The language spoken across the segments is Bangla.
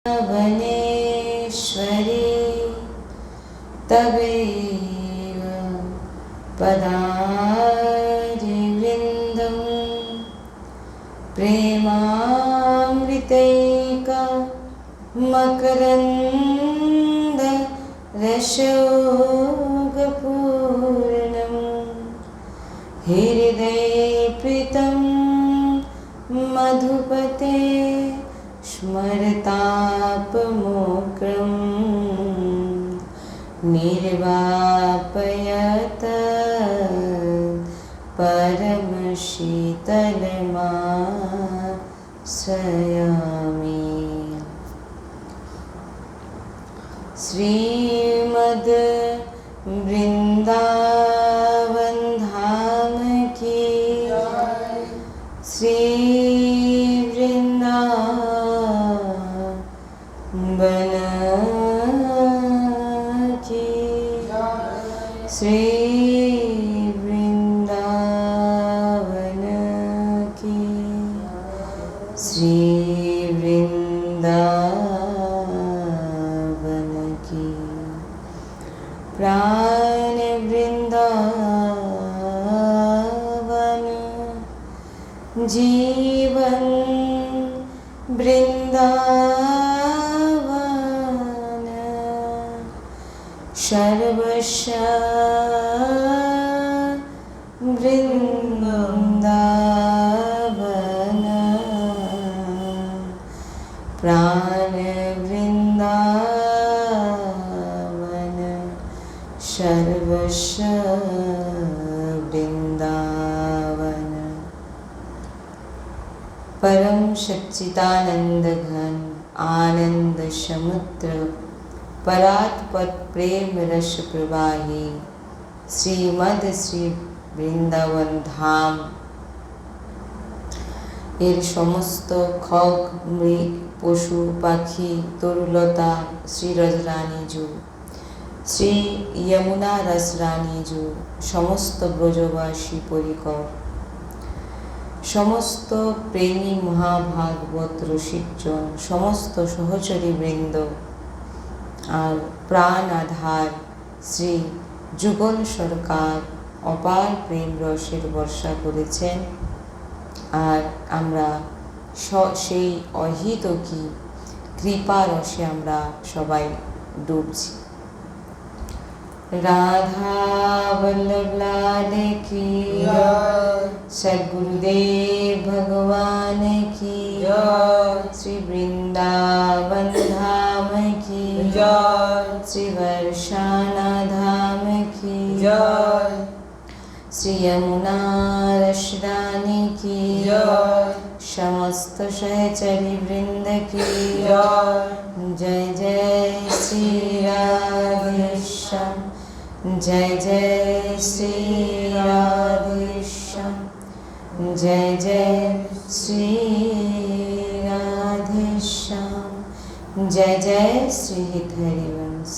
वनेश्वरी तवेव पदारिवृन्दं प्रेमामृतैका मकरन्दरसोगपूर्णं हृदयप्रीतं मधुपते स्मरतापमोक्रं निर्वापयत परमशीतलमाश्रयामि। श्रीमद् वृंदावन धाम की श्री वृंदावन की श्री वृंदावन की श्री वृंदावन की प्राण वृंदावन जीवन वृंदावन सर्वस्व वृंदावन प्राण वृंदावन सर्वस्व वृंदावन। परम सच्चिदानंद घन आनंद समुद्र परात्पर प्रेम रस प्रवाही श्रीमद श्री বৃন্দাবন ধাম এর সমস্ত খগ মৃগ পশু পাখি তরুলতা শ্রীরজরানীজু শ্রী যমুনা রসরানীজু সমস্ত ব্রজবাসী পরিকর সমস্ত প্রেমী মহাভাগবত রসিকজন সমস্ত সহচরী বৃন্দ আর প্রাণ আধার শ্রী যুগল সরকার অপার প্রেম রসের বর্ষা করেছেন আর আমরা সেই অহিতকী কৃপা রসে আমরা সবাই ডুবছি। রাধা বল্লভ লাল কি সদ্গুরুদেব ভগবান কি শ্রী বৃন্দাবন ধাম কি শ্রী বর্ষানা ধাম কি श्री यमुना रसरानी की समस्त सहचरी वृंद की जय जय श्री राधेश्याम जय जय श्री राधेश्याम जय जय श्री राधेश्याम जय जय श्री हरिवंश।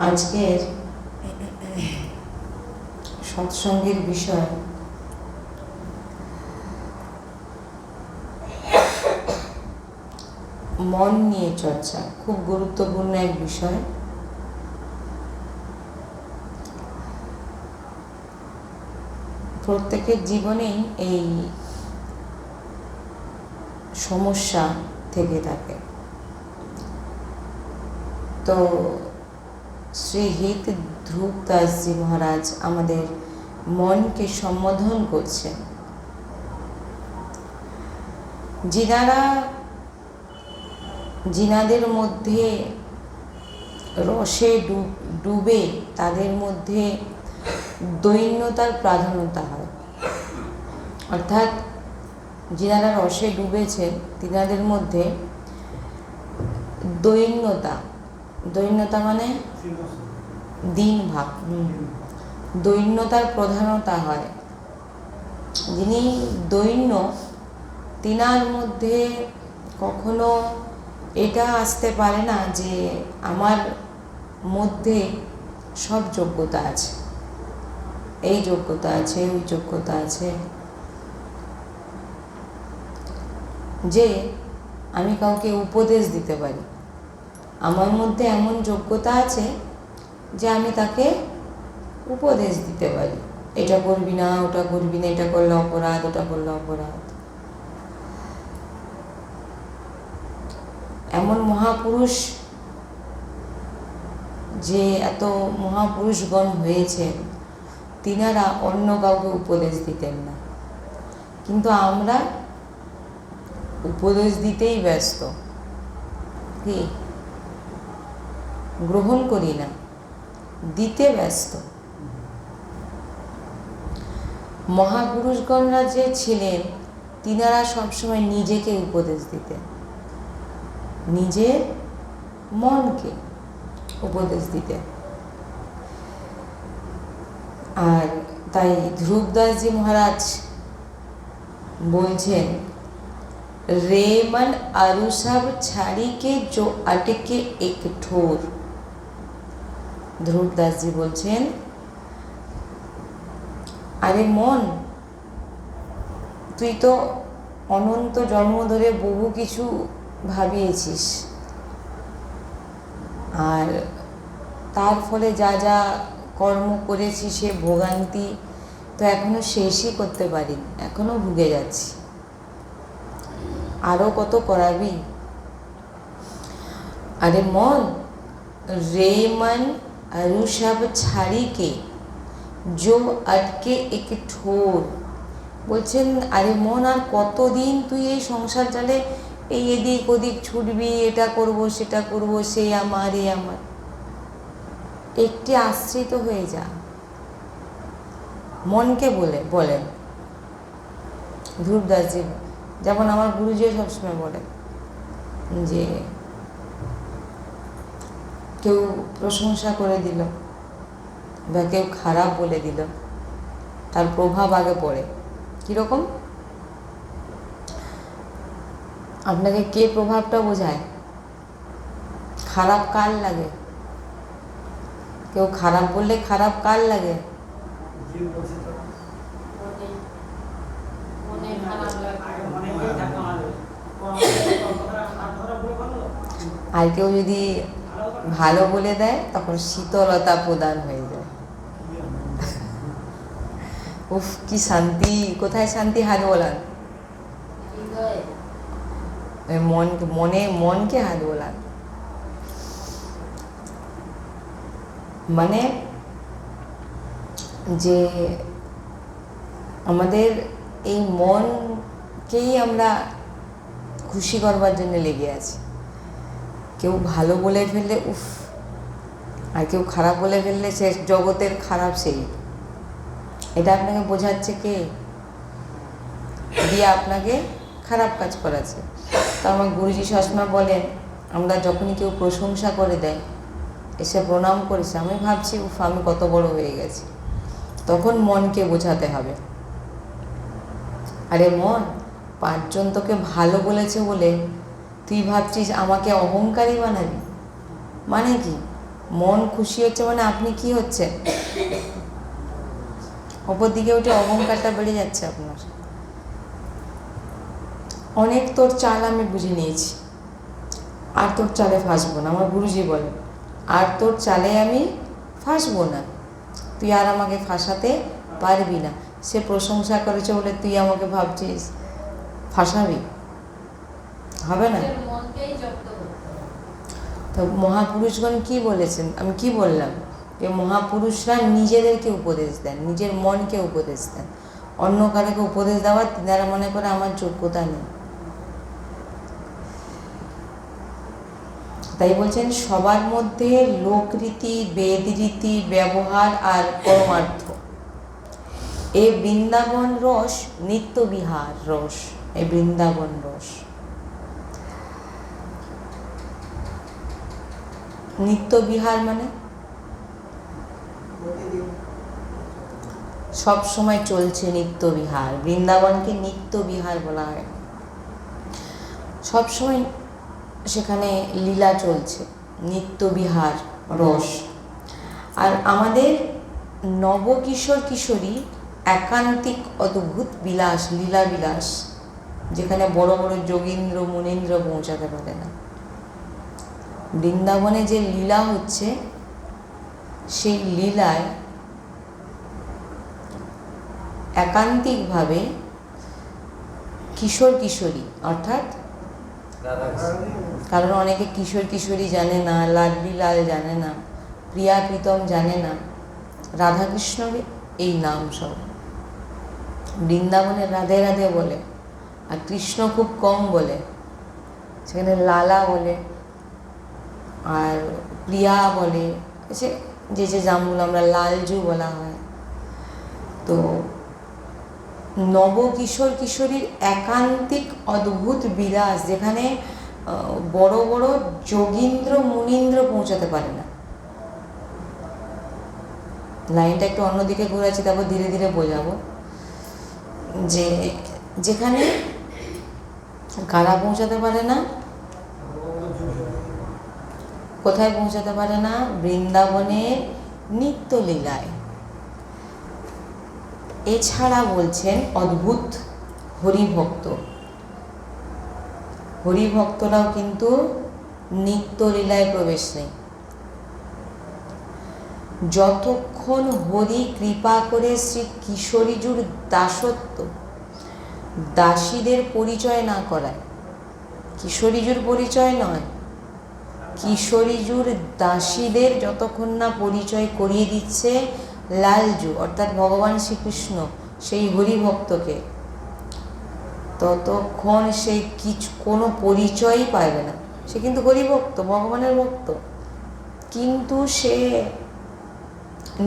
আজকের সৎসঙ্গের বিষয় মন নিয়ে চর্চা, খুব গুরুত্বপূর্ণ এক বিষয়। প্রত্যেকের জীবনেই এই সমস্যা থেকে থাকে। তো শ্রী হিত ধ্রুব দাসজি মহারাজ আমাদের মনকে সম্বোধন করছেন। যিনাদের মধ্যে রসে ডুবে তাদের মধ্যে দৈন্যতার প্রাধান্যতা হয়, অর্থাৎ যিনারা রসে ডুবেছেন তিনাদের মধ্যে দৈন্যতা মানে দিন ভাব, দৈন্যতার প্রধানতা হয়। যিনি দৈন্য তিনার মধ্যে কখনো এটা আসতে পারে না যে আমার মধ্যে সব যোগ্যতা আছে, এই যোগ্যতা আছে, ওই যোগ্যতা আছে, যে আমি কাউকে উপদেশ দিতে পারি। আমার মধ্যে এমন যোগ্যতা আছে যে আমি তাকে উপদেশ দিতে পারি, এটা করবি না, ওটা করবি না, এটা করলে অপরাধ, ওটা করলে অপরাধ। এমন মহাপুরুষ, যে এত মহাপুরুষগণ হয়েছেন, তিনারা অন্য কাউকে উপদেশ দিতেন না, কিন্তু আমরা উপদেশ দিতেই ব্যস্ত, কি গ্রহণ করি না, দিতে ব্যস্ত। মহাপুরুষগণরা যে ছিলেন, তিনারা সবসময় নিজেকে উপদেশ দিতেন, নিজের মনকে উপদেশ দিতেন। আর তাই ধ্রুবদাসজি মহারাজ বলছেন, रे मन अरु सब छाड़ी के जो अटके एक ठोर। ধ্রুবদাসজি বলছেন, আরে মন, তুই তো অনন্ত জন্ম ধরে বহু কিছু ভাবিয়েছিস, আর তার ফলে যা যা কর্ম করেছিস, সে ভোগান্তি তো এখনো শেষই করতে পারিনি, এখনো ভুগে যাচ্ছি, আরও কত করাবি। আরে মন, রে মন अरु सब ছাড়ি কে जो अटके एक ठोर। বলছেন, আরে মন, আর কতদিন তুই এই সংসার জালে এই এদিক ওদিক ছুটবি, এটা করব সেটা করব, সে আমার এ আমার। একটি আশ্রিত হয়ে যা, মনকে বলেন ধ্রুবদাসজি। যেমন আমার গুরুজিও সবসময় বলে যে কেউ প্রশংসা করে দিল বা কেউ খারাপ বলে দিল, তার প্রভাব আগে পড়ে। কীরকম? আপনাকে কে প্রভাবটা বোঝায়? খারাপ কার লাগে? কেউ খারাপ বললে খারাপ কার লাগে? আর কেউ যদি ভালো বলে দেয়, তখন শীতলতা প্রদান হয়ে যায়। উফ, কি শান্তি! কোথায় শান্তি? হাত বলান। মনকে হাত বলান। মানে যে আমাদের এই মনকেই আমরা খুশি করবার জন্য লেগে আছি। কেউ ভালো বলে ফেললে উফ, আর কেউ খারাপ বলে ফেললে সে জগতের খারাপ, সেই। এটা আপনাকে বোঝাচ্ছে কে? দিয়ে আপনাকে খারাপ কাজ করাচ্ছে। তো আমার গুরুজি সবসময় বলেন, আমরা যখনই কেউ প্রশংসা করে দেয়, এসে প্রণাম করেছে, আমি ভাবছি উফ, আমি কত বড় হয়ে গেছি, তখন মনকে বোঝাতে হবে, আরে মন, 5 জন তোকে ভালো বলেছে বলে তুই ভাবছিস আমাকে অহংকারী বানাবি? মানে কি? মন খুশি হচ্ছে মানে আপনি কি হচ্ছে? ওপর দিকে উঠে অহংকারটা বেড়ে যাচ্ছে আপনার। অনেক তোর চাল আমি বুঝে নিয়েছি, আর তোর চালে ফাঁসবো না। আমার গুরুজি বলেন, আর তোর চালে আমি ফাঁসবো না, তুই আর আমাকে ফাঁসাতে পারবি না। সে প্রশংসা করেছে বলে তুই আমাকে ভাবছিস ফাঁসাবি? হবে না। তো মহাপুরুষগণ কি বলেছেন? আমি কি বললাম? যে মহাপুরুষরা নিজেদেরকে উপদেশ দেন, নিজের মনকে উপদেশ দেন। অন্য কারোকে উপদেশ দেওয়ার তিনারা মনে করে আমার যোগ্যতা নেই। তাই বলছেন, সবার মধ্যে লোকরীতি, বেদরীতি, ব্যবহার আর পরমার্থ, এ বৃন্দাবন রস, নিত্য বিহার রস। এই বৃন্দাবন রস, নিত্য বিহার মানে সব সময় চলছে নিত্য বিহার। বৃন্দাবনকে নিত্য বিহার বলা হয়। সব সময় সেখানে লীলা চলছে, নিত্যবিহার রস। আর আমাদের নবকিশোর কিশোরী একান্তিক অদ্ভুত বিলাস, লীলা বিলাস, যেখানে বড় বড় যোগীন্দ্র মুনীন্দ্র পৌঁছাতে পারে না। বৃন্দাবনে যে লীলা হচ্ছে, সেই লীলায় একান্তিকভাবে কিশোর কিশোরী, অর্থাৎ কারণ অনেকে কিশোর কিশোরী জানে না, লাডলি লাল জানে না, প্রিয়া প্রীতম জানে না, রাধাকৃষ্ণ এই নাম সব। বৃন্দাবনে রাধে রাধে বলে, আর কৃষ্ণ খুব কম বলে, সেখানে লালা বলে আর প্রিয়া বলে, যে যে জামগুলো আমরা লালজু বলা হয়। তো নবকিশোর কিশোরীর একান্তিক অদ্ভুত বিলাস, যেখানে বড় বড় যোগীন্দ্র মুনীন্দ্র পৌঁছাতে পারে না। লাইনটা একটু অন্যদিকে ঘুরেছি, তারপর ধীরে ধীরে বোঝাবো। যে যেখানে কারা পৌঁছাতে পারে না, কোথায় পৌঁছাতে পারে না? বৃন্দাবনের নিত্যলীলায়। এছাড়া বলছেন অদ্ভুত হরিভক্ত, হরিভক্তরাও কিন্তু নিত্যলীলায় প্রবেশ নেই। যতক্ষণ হরি কৃপা করে শ্রী কিশোরীজুর দাসত্ব, দাসীদের পরিচয় না করায়, কিশোরীজুর পরিচয় নয়, কিশোরীজুর দাসীদের যতক্ষণ না পরিচয় করিয়ে দিচ্ছে লালজু অর্থাৎ ভগবান শ্রীকৃষ্ণ সেই হরিভক্তকে, ততক্ষণ সে কোনো পরিচয়ই পাবে না। সে কিন্তু হরিভক্ত, ভগবানের ভক্ত, কিন্তু সে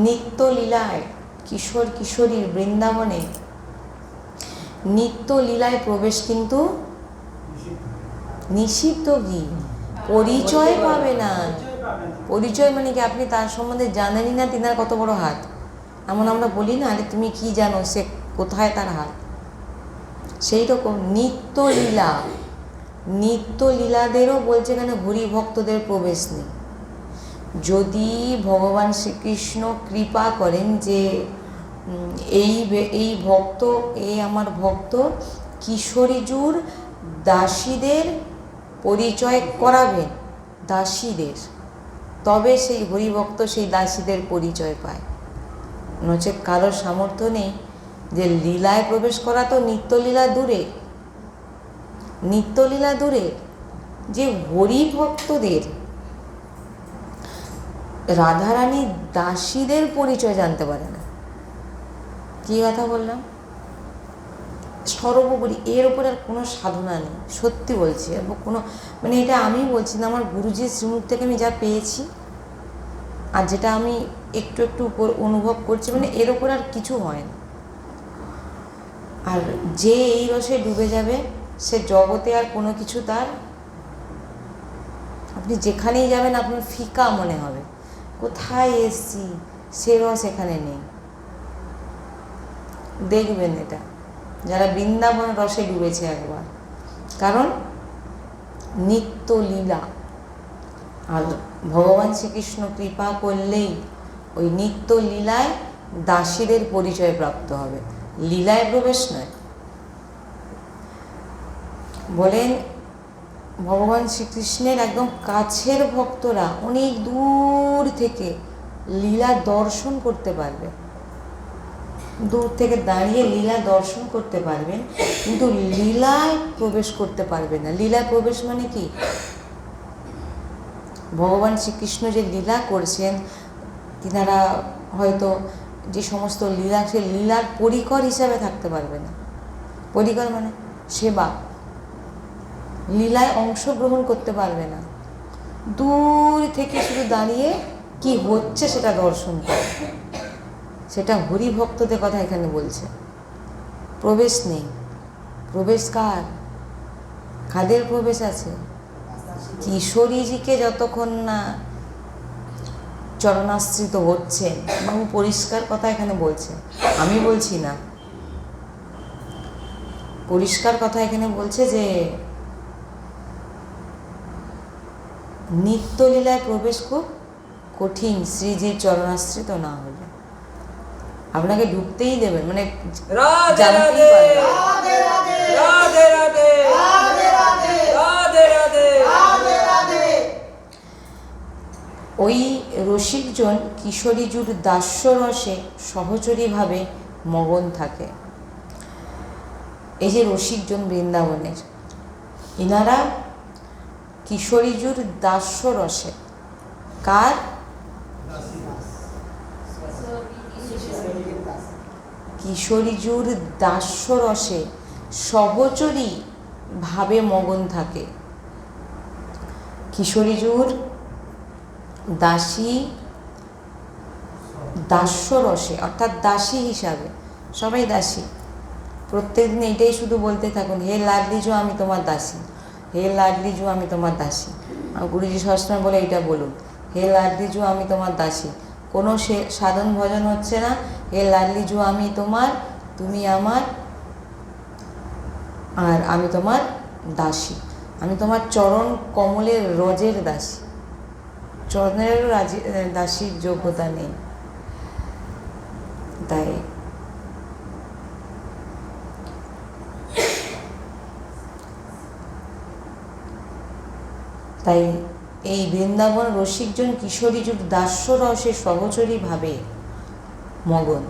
নিত্যলীলায়, কিশোর কিশোরীর বৃন্দাবনে নিত্যলীলায় প্রবেশ কিন্তু নিষিদ্ধ। কি পরিচয় পাবে না? পরিচয় মানে কি? আপনি তার সম্বন্ধে জানেনই না তিনার কত বড় হাত। এমন আমরা বলি না, আরে তুমি কি জানো, সে কোথায় তার হাত। সেই রকম নিত্যলীলা, নিত্যলীলাদেরও বলছে এখানে হরিভক্তদের প্রবেশ নেই। যদি ভগবান শ্রীকৃষ্ণ কৃপা করেন যে এই ভক্ত, এই আমার ভক্ত কিশোরীজুর দাসীদের পরিচয় করাবেন, দাসীদের, তবে সেই হরিভক্ত সেই দাসীদের পরিচয় পায়। নচেৎ কারোর সামর্থ্য নেই যে লীলায় প্রবেশ করা। তো নিত্যলীলা দূরে, নিত্যলীলা দূরে, যে হরিভক্তদের, রাধারানীর দাসীদের পরিচয় জানতে পারে না। কী কথা বললাম? সর্বোপরি এর ওপর আর কোনো সাধনা নেই, সত্যি বলছি। আর কোনো মানে এটা আমি বলছি না, আমার গুরুজির শ্রীমুখ থেকে আমি যা পেয়েছি আর যেটা আমি একটু একটু উপর অনুভব করছি, মানে এর ওপর আর কিছু হয় না। আর যে এই রসে ডুবে যাবে, সে জগতে আর কোনো কিছু তার, আপনি যেখানেই যাবেন আপনার ফিকা মনে হবে। কোথায় এসছি, সে রস এখানে নেই। দেখবেন এটা, যারা বৃন্দাবন রসে ডুবেছে একবার, কারণ নিত্যলীলা। আর ভগবান শ্রীকৃষ্ণ কৃপা করলেই ওই নিত্যলীলায় দাসীদের পরিচয় প্রাপ্ত হবে, লীলায় প্রবেশ নয়। বলেন ভগবান শ্রীকৃষ্ণের একদম কাছের ভক্তরা অনেক দূর থেকে লীলা দর্শন করতে পারবে, দূর থেকে দাঁড়িয়ে লীলা দর্শন করতে পারবেন, কিন্তু লীলায় প্রবেশ করতে পারবে না। লীলায় প্রবেশ মানে কি? ভগবান শ্রীকৃষ্ণ যে লীলা করছেন, তিনারা হয়তো যে সমস্ত লীলা, সে লীলার পরিকর হিসাবে থাকতে পারবে না। পরিকর মানে সেবা, লীলায় অংশগ্রহণ করতে পারবে না। দূর থেকে শুধু দাঁড়িয়ে কি হচ্ছে সেটা দর্শন করে, সেটা হরিভক্তদের কথা এখানে বলছে। প্রবেশ নেই। প্রবেশ কার? কাদের প্রবেশ আছে? কিশোরীজিকে যতক্ষণ না চরণাশ্রিত হচ্ছেন, বাবু পরিষ্কার কথা এখানে বলছে, আমি বলছি না, পরিষ্কার কথা এখানে বলছে যে নিত্যলীলায় প্রবেশ খুব কঠিন শ্রীজির চরণাশ্রিত না হলে। আপনাকে ঢুকতেই দেবেন, মানে জানতেই পারবেন। ওই রসিকজন কিশোরীজুর দাস্যরসে সহচরীভাবে মগন থাকে। এই যে রসিকজন বৃন্দাবনের, ইনারা কিশোরীজুর দাস্যরসে, কার? কিশোরীজুর দাস্যরসে সহচরী ভাবে মগন থাকে। কিশোরীজুর দাসী, দাস্যরসে অর্থাৎ দাসী হিসাবে, সবাই দাসী, প্রত্যেকদিন এইটাই শুধু বলতে থাকুন, হে লাডলিজু আমি তোমার দাসী, হে লাডলিজু আমি তোমার দাসী। গুরুজি সবসময় বলে এইটা বলুন, হে লাডলিজু আমি তোমার দাসী। কোনো সাধন ভজন হচ্ছে না, হে লাডলিজু আমি তোমার, তুমি আমার, আর আমি তোমার দাসী, আমি তোমার চরণ কমলের রজের দাসী। চরণেরও দাসীর যোগ্যতা নেই। তাই এই বৃন্দাবন রসিকজন কিশোরীজুর দাস্যরসে সহচরী ভাবে মগন।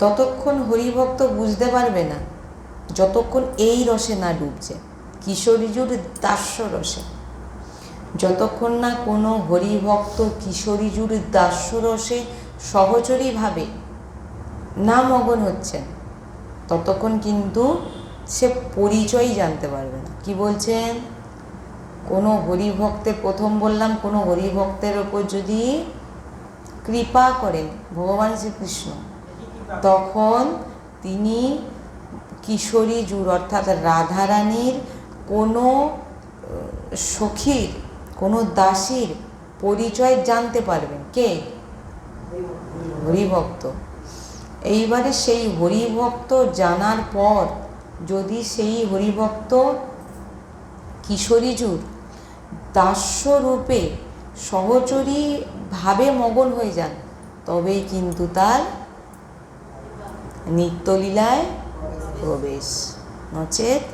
ততক্ষণ হরিভক্ত বুঝতে পারবে না যতক্ষণ এই রসে না ডুবছে, কিশোরীজুর দাস্যরসে। যতক্ষণ না কোনো হরিভক্ত কিশোরীজুর দাস্যরসে সহচরী ভাবে না মগন হচ্ছেন, ততক্ষণ কিন্তু সে পরিচয় জানতে পারবে না। কি বলছেন? কোনো হরিভক্তের, প্রথম বললাম, কোনো হরিভক্তের ওপর যদি কৃপা করেন ভগবান শ্রীকৃষ্ণ, তখন তিনি কিশোরীজুর অর্থাৎ রাধারানীর কোনো সখীর, কোনো দাসীর পরিচয় জানতে পারবেন। কে? হরিভক্ত। এইবারে সেই হরিভক্ত জানার পর যদি সেই হরিভক্ত কিশোরীজুর দাস্যরূপে সহচরী ভাবে মগন হয়ে যান, তবেই কিন্তু তার নিত্যলীলায় প্রবেশ, নচেত।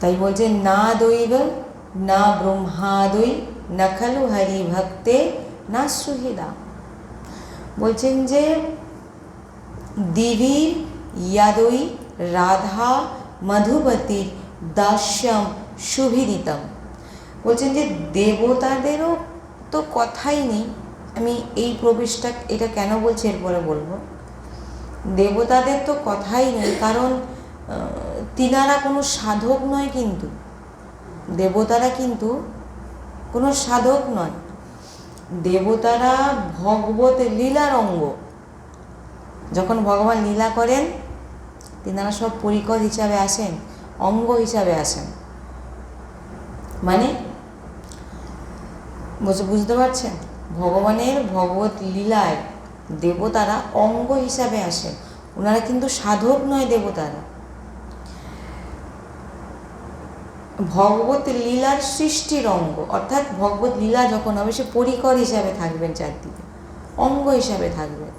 তাই বলছে না দৈব না ব্রহ্মাদৈ না খালু হরি ভক্তে না সুহৃদা। বলছেন যে দিভির ইয়াদৈ রাধা মধুবতীর দাস্যম সুভিদিতম। বলছেন যে দেবতাদেরও তো কথাই নেই। আমি এই প্রবেশটা, এটা কেন বলছি এরপরে বলবো। দেবতাদের তো কথাই নেই, কারণ তিনারা কোনো সাধক নয়, কিন্তু দেবতারা কিন্তু কোনো সাধক নয়। দেবতারা ভগবত লীলার অঙ্গ। যখন ভগবান লীলা করেন, তিনারা সব পরিকর হিসাবে আসেন, অঙ্গ হিসাবে আসেন। মানে বুঝতে পারছেন? ভগবানের ভগবত লীলায় দেবতারা অঙ্গ হিসাবে আসেন, ওনারা কিন্তু সাধক নয়। দেবতারা ভগবত লীলার সৃষ্টির অঙ্গ, অর্থাৎ ভগবত লীলা যখন হবে সে পরিকর হিসাবে থাকবেন, চারদিকে অঙ্গ হিসাবে থাকবেন।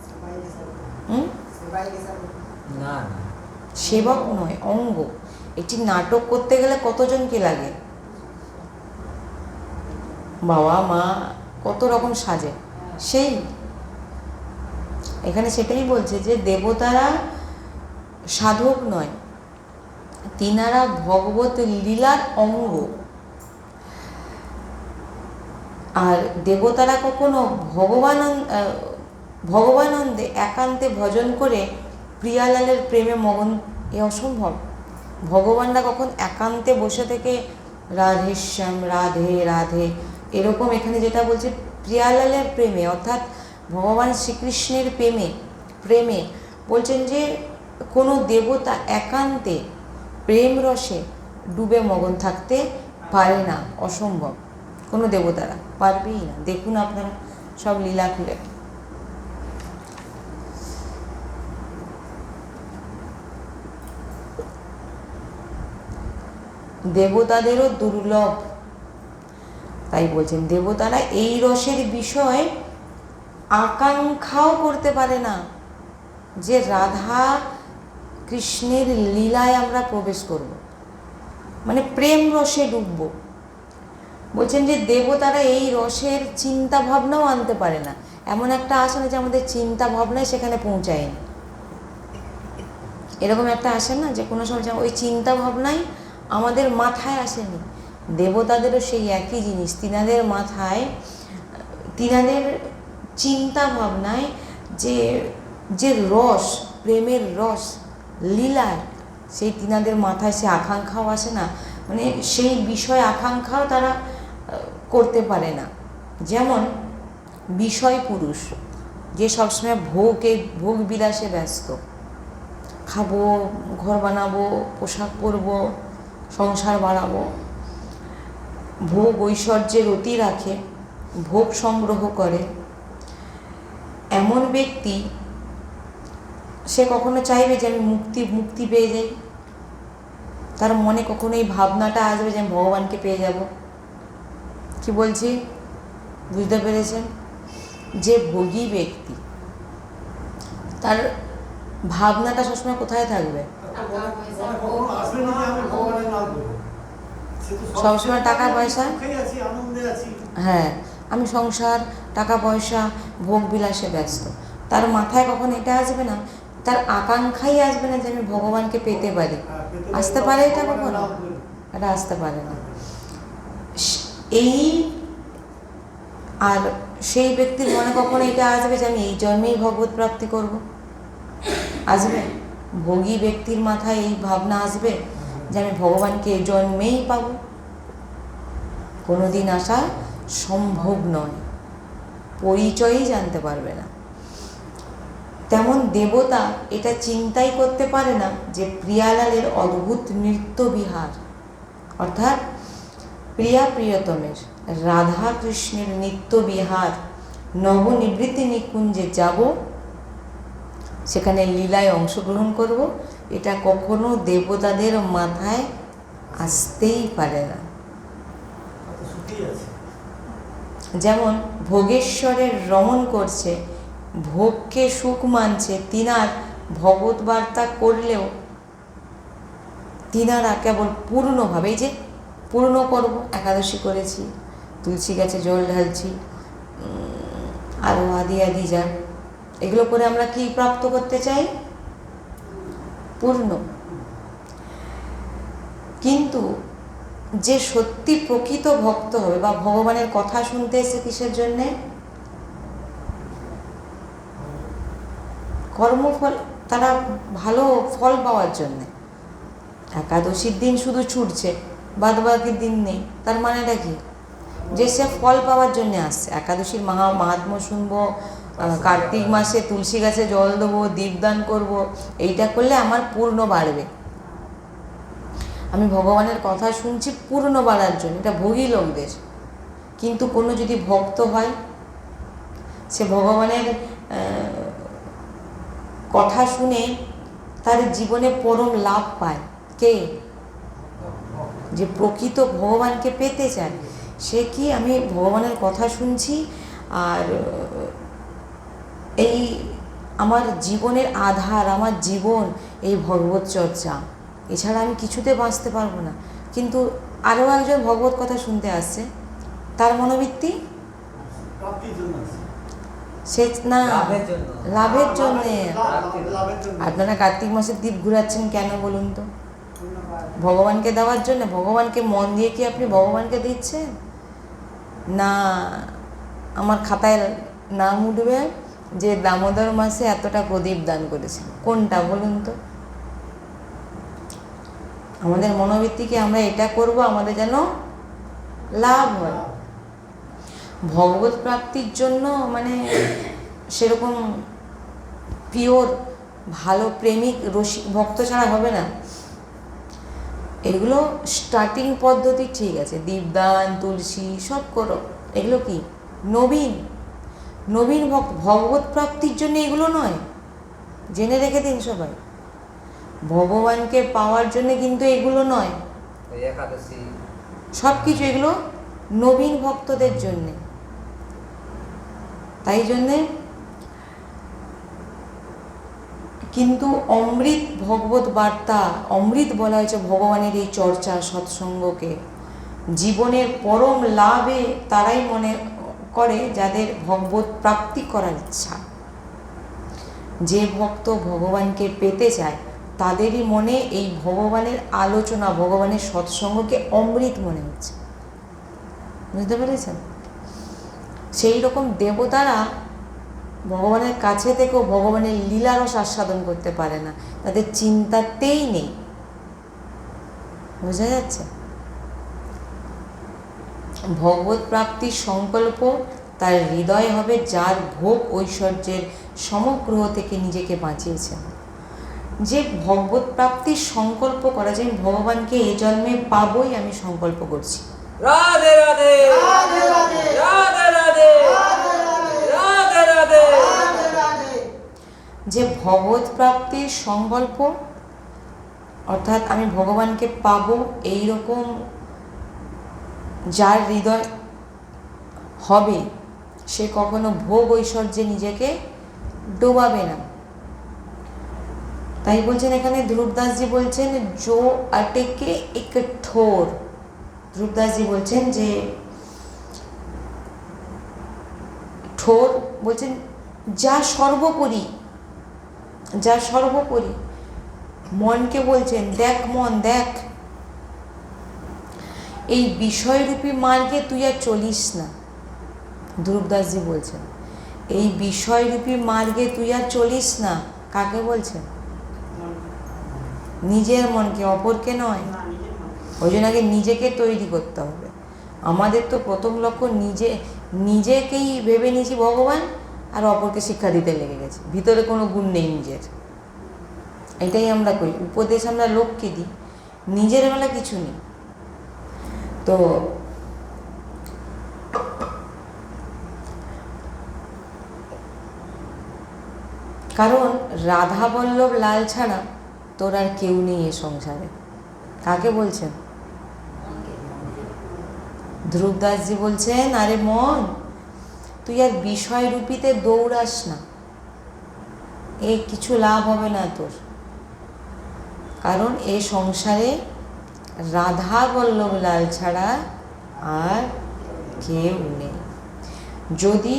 সেবক নয়, অঙ্গ। একটি নাটক করতে গেলে কতজনকে লাগে? বাবা মা কত রকম সাজে, সেই এখানে সেটাই বলছে যে দেবতারা সাধক নয়, তিনারা ভগবত লীলার অঙ্গ। আর দেবতারা কখনো ভগবানন্দে একান্তে ভজন করে প্রিয়ালালের প্রেমে মগন, এ অসম্ভব। ভগবানরা কখন একান্তে বসে থেকে রাধেশ্যাম রাধে রাধে এরকম, এখানে যেটা বলছে প্রিয়ালালের প্রেমে, অর্থাৎ ভগবান শ্রীকৃষ্ণের প্রেমে বলছেন যে কোনো দেবতা একান্তে প্রেম রসে ডুবে মগন থাকতে পারে না, অসম্ভব। কোনো দেবতারা পারবেই না। দেখুন আপনারা সব লীলা খুলে। দেবতাদেরও দুর্লভ। তাই বলছেন দেবতারা এই রসের বিষয় আকাঙ্ক্ষাও করতে পারে না যে রাধা কৃষ্ণের লীলায় আমরা প্রবেশ করব, মানে প্রেম রসে ডুবব। বলছেন যে দেবতারা এই রসের চিন্তা ভাবনাও আনতে পারে না। এমন একটা আসে না যে আমাদের চিন্তা ভাবনায় সেখানে পৌঁছায়নি, এরকম একটা আসে না যে কোনো সময় ওই চিন্তা ভাবনাই আমাদের মাথায় আসেনি। দেবতাদেরও সেই একই জিনিস, তিনাদের মাথায়, তিনাদের চিন্তা ভাবনায় যে যে রস, প্রেমের রস, লীলার, সেই তিনাদের মাথায় সে আকাঙ্ক্ষাও আসে না, মানে সেই বিষয় আকাঙ্ক্ষাও তারা করতে পারে না। যেমন বিষয় পুরুষ যে সবসময় ভোগ বিলাসে ব্যস্ত, খাবো, ঘর বানাবো, পোশাক পরবো, সংসার বাড়াবো, ভোগ ঐশ্বর্যের অতি রাখে, ভোগ সংগ্রহ করে, এমন ব্যক্তি সে কখনো চাইবে যে আমি মুক্তি পেয়ে যাই? তার মনে কখনো এই ভাবনাটা আসবে যে আমি ভগবানকে পেয়ে যাব? কি বলছি বুঝতে পেরেছেন? যে ভোগী ব্যক্তি তার ভাবনাটা সবসময় কোথায় থাকবে? সবসময় টাকা পয়সা, হ্যাঁ আমি সংসার, টাকা পয়সা, ভোগ বিলাসে ব্যস্ত। তার মাথায় কখন এটা আসবে না, তার আকাঙ্ক্ষাই আসবে না যে আমি ভগবানকে পেতে পারি। আসতে পারে এটা কখনো? এটা আসতে পারে না। এই আর সেই ব্যক্তির মনে কখনো এটা আসবে যে আমি এই জন্মেই ভগবত প্রাপ্তি করব? আসবে? ভোগী ব্যক্তির মাথায় এই ভাবনা আসবে যে আমি ভগবানকে এই জন্মেই পাব? কোনোদিন আসা সম্ভব নয়, পরিচয়ই জানতে পারবে না। তেমন দেবতা এটা চিন্তাই করতে পারে না যে প্রিয়ালালের অদ্ভুত নৃত্য বিহার, অর্থাৎ প্রিয়া প্রিয়তমের রাধা কৃষ্ণের নিত্য বিহার নবনিবৃত্তি নিকুঞ্জে যাব, সেখানে লীলায় অংশগ্রহণ করব, এটা কখনো দেবতাদের মাথায় আসতেই পারে না। যেমন ভোগেশ্বরের রমণ করছে, ভোগকে সুখ মানছে, তিনার ভগবত বার্তা করলেও তিনারা কেবল পূর্ণভাবে, এই যে পূর্ণ করব, একাদশী করেছি, তুলসী গাছে জল ঢালছি, আরও আদি যা, এগুলো করে আমরা কি প্রাপ্ত করতে চাই? পূর্ণ। কিন্তু যে সত্যি প্রকৃত ভক্ত হবে বা ভগবানের কথা শুনতে এসে কিসের জন্যে? কর্মফল, তারা ভালো ফল পাওয়ার জন্যে। একাদশীর দিন শুধু ছুটছে, বাদ বাকির দিন নেই, তার মানেটা কি? যে সে ফল পাওয়ার জন্যে আসছে। একাদশীর মাহাত্ম্য শুনবো, কার্তিক মাসে তুলসী গাছে জল দেবো, দীপদান করব, এইটা করলে আমার পূর্ণ বাড়বে। আমি ভগবানের কথা শুনছি পূর্ণ বাড়ার জন্য, এটা ভোগী লোকদের। কিন্তু কোনো যদি ভক্ত হয়, সে ভগবানের কথা শুনে তার জীবনে পরম লাভ পায়। কে? যে প্রকৃত ভগবানকে পেতে চায়, সে কি আমি ভগবানের কথা শুনছি আর এই আমার জীবনের আধার, আমার জীবন এই ভগবত চর্চা, এছাড়া আমি কিছুতে বাঁচতে পারবো না। কিন্তু আরও একজন ভগবত কথা শুনতে আসছে, তার মনোবৃত্তি সে না লাভের জন্যে। আপনারা কার্তিক মাসের দ্বীপ ঘুরাচ্ছেন কেন বলুন তো? ভগবানকে দেওয়ার জন্য? ভগবানকে মন দিয়ে কি আপনি ভগবানকে দিচ্ছেন? না, আমার খাতায় নাম উঠবে যে দামোদর মাসে এতটা প্রদীপ দান করেছিল। কোনটা বলুন তো? আমাদের মনোবৃত্তিকে আমরা এটা করব আমাদের যেন লাভ হয়। ভগবত প্রাপ্তির জন্য মানে সেরকম পিওর ভালো প্রেমিক রসিক ভক্ত ছাড়া হবে না। এগুলো স্টার্টিং পদ্ধতি ঠিক আছে, দীপদান, তুলসী সব করো, এগুলো কি নবীন ভগবত প্রাপ্তির জন্য এগুলো নয়, জেনে রেখে দিন সবাই। ভগবানকে পাওয়ার জন্য কিন্তু এগুলো নয়। একাদশী, সব কিছু এগুলো নবীন ভক্তদের জন্যে। তাই জন্যে কিন্তু অমৃত ভগবত বার্তা, অমৃত বলা হয়েছে ভগবানের এই চর্চা সৎসঙ্গকে। জীবনের পরম লাভে তারাই মনে করে যাদের ভগবত প্রাপ্তি করার ইচ্ছা। যে ভক্ত ভগবানকে পেতে চায় তাদেরই মনে এই ভগবানের আলোচনা, ভগবানের সৎসঙ্গকে অমৃত মনে হচ্ছে। বুঝতে পেরেছেন? সেই রকম দেবতারা ভগবানের কাছে থেকেও ভগবানের লীলারস আস্বাদন করতে পারে না, তাদের চিন্তাতেই নেই। বোঝা যাচ্ছে? ভগবত প্রাপ্তির সংকল্প তার হৃদয় হবে যার ভোগ ঐশ্বর্যের সমগ্রহ থেকে নিজেকে বাঁচিয়েছেন। যে ভগবত প্রাপ্তির সংকল্প করা যায়, ভগবানকে এ জন্মে পাবই, আমি সংকল্প করছি। রাধে রাধে রাধে রাধে রাধে রাধে রাধে রাধে রাধে। যে ভগবত প্রাপ্তির সংকল্প, অর্থাৎ আমি ভগবানকে পাবো, এই রকম যার হৃদয় হবে, সে কখনো ভোগ ঐশ্বর্যে নিজেকে ডোবাবে না। তাই বলছেন এখানে ধ্রুবদাসজি বলছেন, জো আটেকে এক ঠোর। ধ্রুবদাসজি বলছেন যে ঠোর বলছেন যা সর্বোপরি, যা সর্বোপরি। মনকে বলছেন, দেখ মন দেখ, এই বিষয়রূপী মার্গে তুই আর চলিস না। ধ্রুবদাসজি বলছেন এই বিষয়রূপী মার্গে তুই আর চলিস না। কাকে বলছেন? নিজের মনকে, অপরকে নয়। ওই জন্য আগে নিজেকে তৈরি করতে হবে। আমাদের তো প্রথম লক্ষ্য নিজেকেই ভেবে নিয়েছি ভগবান, আর অপরকে শিক্ষা দিতে লেগে গেছে। ভিতরে কোনো গুণ নেই নিজের, এটাই আমরা করি। উপদেশ আমরা লোককে দিই, নিজের বেলা কিছু নেই। তো কারণ রাধা বল্লভ লাল ছাড়া তোর আর কেউ নেই এ সংসারে। কাকে বলছেন? ধ্রুবদাসজি বলছেন, আরে মন, তুই আর বিষয়রূপীতে দৌড়াস না, এ কিছু লাভ হবে না তোর। কারণ এ সংসারে রাধা বল্লভ লাল ছাড়া আর কেউ নেই। যদি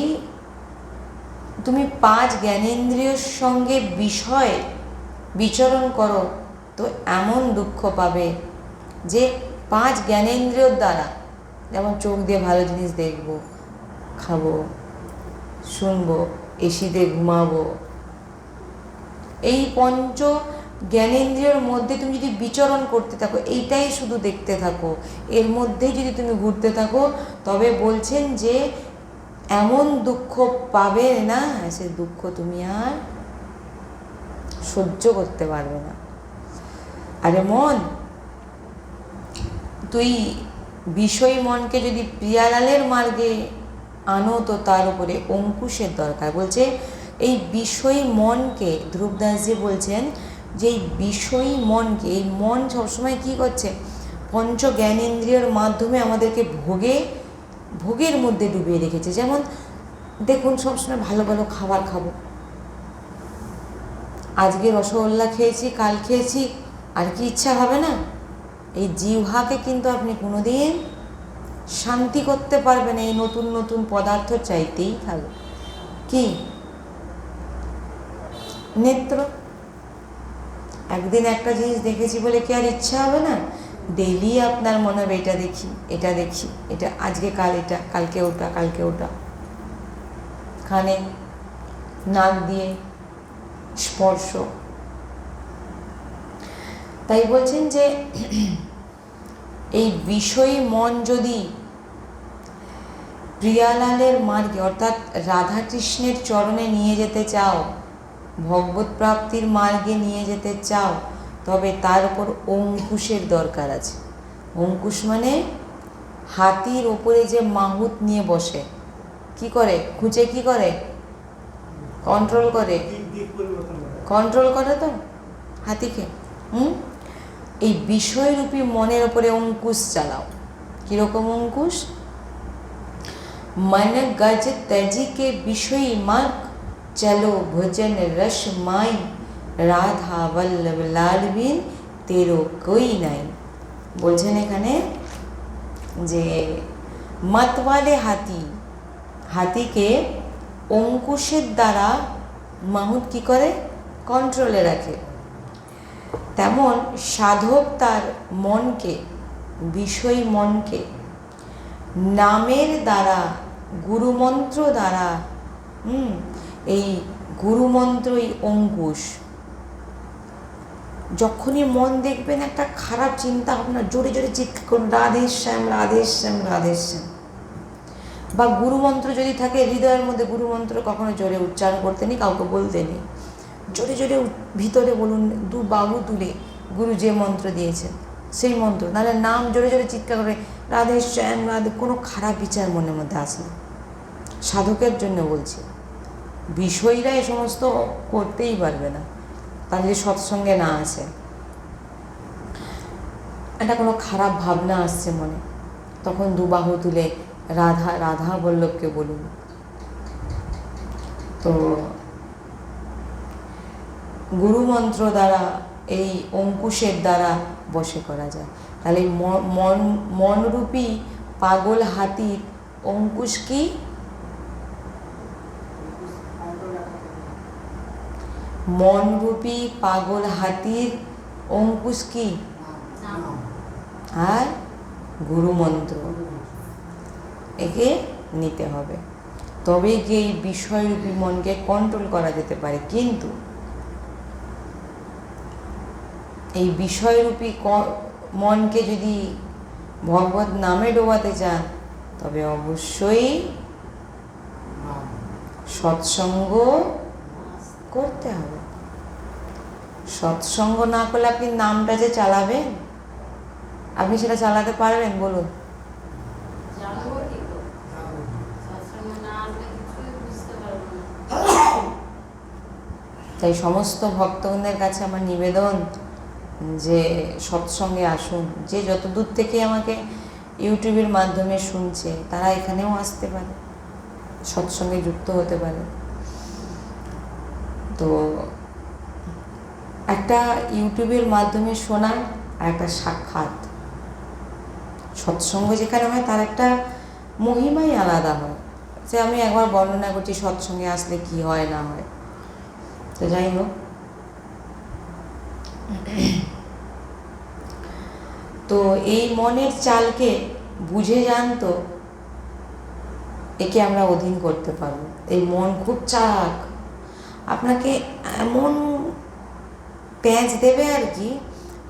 তুমি 5 জ্ঞানেন্দ্রিয়র সঙ্গে বিষয় বিচরণ করো তো এমন দুঃখ পাবে যে 5 জ্ঞানেন্দ্রিয়র দ্বারা, যেমন চোখ দিয়ে ভালো জিনিস দেখবো, খাবো, শুনবো, এসিতে ঘুমাবো, এই পঞ্চ জ্ঞানেন্দ্রিয়র মধ্যে তুমি যদি বিচরণ করতে থাকো, এইটাই শুধু দেখতে থাকো, এর মধ্যেই যদি তুমি ঘুরতে থাকো, তবে বলছেন যে এমন দুঃখ পাবে না, সে দুঃখ তুমি আর সহ্য করতে পারবে না। আরে মন, তুই বিষয় মনকে যদি প্রিয়ালালের মার্গে আনো তো তার উপরে অঙ্কুশের দরকার। বলছে এই বিষয়ী মনকে, ধ্রুবদাসজি বলছেন যে এই বিষয়ী মনকে, এই মন সবসময় কী করছে? পঞ্চ জ্ঞানেন্দ্রিয়র মাধ্যমে আমাদেরকে ভোগের মধ্যে ডুবিয়ে রেখেছে। যেমন দেখুন, সবসময় ভালো ভালো খাবার খাবো, আজকে রসগোল্লা খেয়েছি, কাল খেয়েছি, আর কি ইচ্ছা হবে না? এই জিহ্বাকে কিন্তু আপনি কোনোদিন শান্তি করতে পারবেন, এই নতুন নতুন পদার্থ চাইতেই থাকবে। কি নেত্র, একদিন একটা জিনিস দেখেছি বলে কি আর ইচ্ছা হবে না? ডেইলি আপনার মনে হবে এটা দেখি, এটা দেখি, এটা আজকে কাল এটা, কালকে ওটা, কালকে ওটা। কানে, নাক দিয়ে স্পর্শ। তাই বলছেন যে এই বিষয়ী মন যদি প্রিয়ালালের মার্গে, অর্থাৎ রাধাকৃষ্ণের চরণে নিয়ে যেতে চাও, ভগবত প্রাপ্তির মার্গে নিয়ে যেতে চাও, তবে তার উপর অঙ্কুশের দরকার আছে। অঙ্কুশ মানে হাতির ওপরে যে মাহুত নিয়ে বসে, কি করে? খুঁজে কি করে? কন্ট্রোল করে, কন্ট্রোল করে তো হাতিকে। এই বিষয়রূপী মনের ওপরে অঙ্কুশ চালাও। কীরকম অঙ্কুশ? मन गज तजी के विषयी मार्ग चलो भजन रस माई রাধা বল্লভ লাল বিন তেরো কই নাই। বলছেন এখানে যে मतवाले হাতিকে অঙ্কুশের দ্বারা মাহুত কি করে? কন্ট্রোলে রাখে। তেমন সাধক তার মনকে, বিষয় মনকে নামের দ্বারা, গুরুমন্ত্র দ্বারা, এই গুরুমন্ত্রই অঙ্কুশ। যখনই মন দেখবেন একটা খারাপ চিন্তা ভাবনা, জোরে জোরে চিৎকার করুন রাধেশ্যাম রাধেশ্যাম রাধেশ্যাম। বা গুরুমন্ত্র যদি থাকে হৃদয়ের মধ্যে, গুরুমন্ত্র কখনো জোরে উচ্চারণ করতে নেই, কাউকে বলতে নেই, জোরে জোরে ভিতরে বলুন, দু বাহু তুলে গুরু যে মন্ত্র দিয়েছেন সেই মন্ত্র। নাহলে নাম জোরে জোরে চিৎকার করে রাধেশ্যাম রাধে, কোনো খারাপ বিচার মনের মধ্যে আসে না। সাধকের জন্য বলছি, বিষয়ীরা এ সমস্ত করতেই পারবে না, তার যদি সৎসঙ্গে না আসে। একটা কোনো খারাপ ভাবনা আসছে মনে, তখন দুবাহু তুলে রাধা রাধা বল্লভকে বলুন। তো গুরুমন্ত্র দ্বারা, এই অঙ্কুশের দ্বারা বশে করা যায়। তাহলে মনরূপী পাগল হাতির অঙ্কুশ কি? মনরূপী পাগল হাতির অঙ্কুশ কি? আর গুরুমন্ত্র। একে নিতে হবে, তবে গিয়ে এই বিষয়রূপী মনকে কন্ট্রোল করা যেতে পারে। কিন্তু এই বিষয়রূপী মনকে যদি ভগবত নামে ডোবাতে চান, তবে অবশ্যই সৎসঙ্গ করতে হবে। সৎসঙ্গ না করলে আপনি নামটা যে চালাবেন, আপনি সেটা চালাতে পারবেন? বলুন। তাই সমস্ত ভক্তগণের কাছে আমার নিবেদন যে সৎসঙ্গে আসুন। যে যত দূর থেকে আমাকে ইউটিউবের মাধ্যমে শুনছে, তারা এখানেও আসতে পারে, সৎসঙ্গে যুক্ত হতে পারে। তো একটা ইউটিউবের মাধ্যমে শোনার আর একটা সাক্ষাৎ, সৎসঙ্গ যেখানে হয় তার একটা মহিমাই আলাদা হয়। সে আমি একবার বর্ণনা করছি সৎসঙ্গে আসলে কি হয় না হয়। তো যাই হোক, তো এই মনের চালকে বুঝে জানতো, একে আমরা অধীন করতে পারবো। এই মন খুব চালাক, আপনাকে এমন প্যাঁচ দেবে আর কি,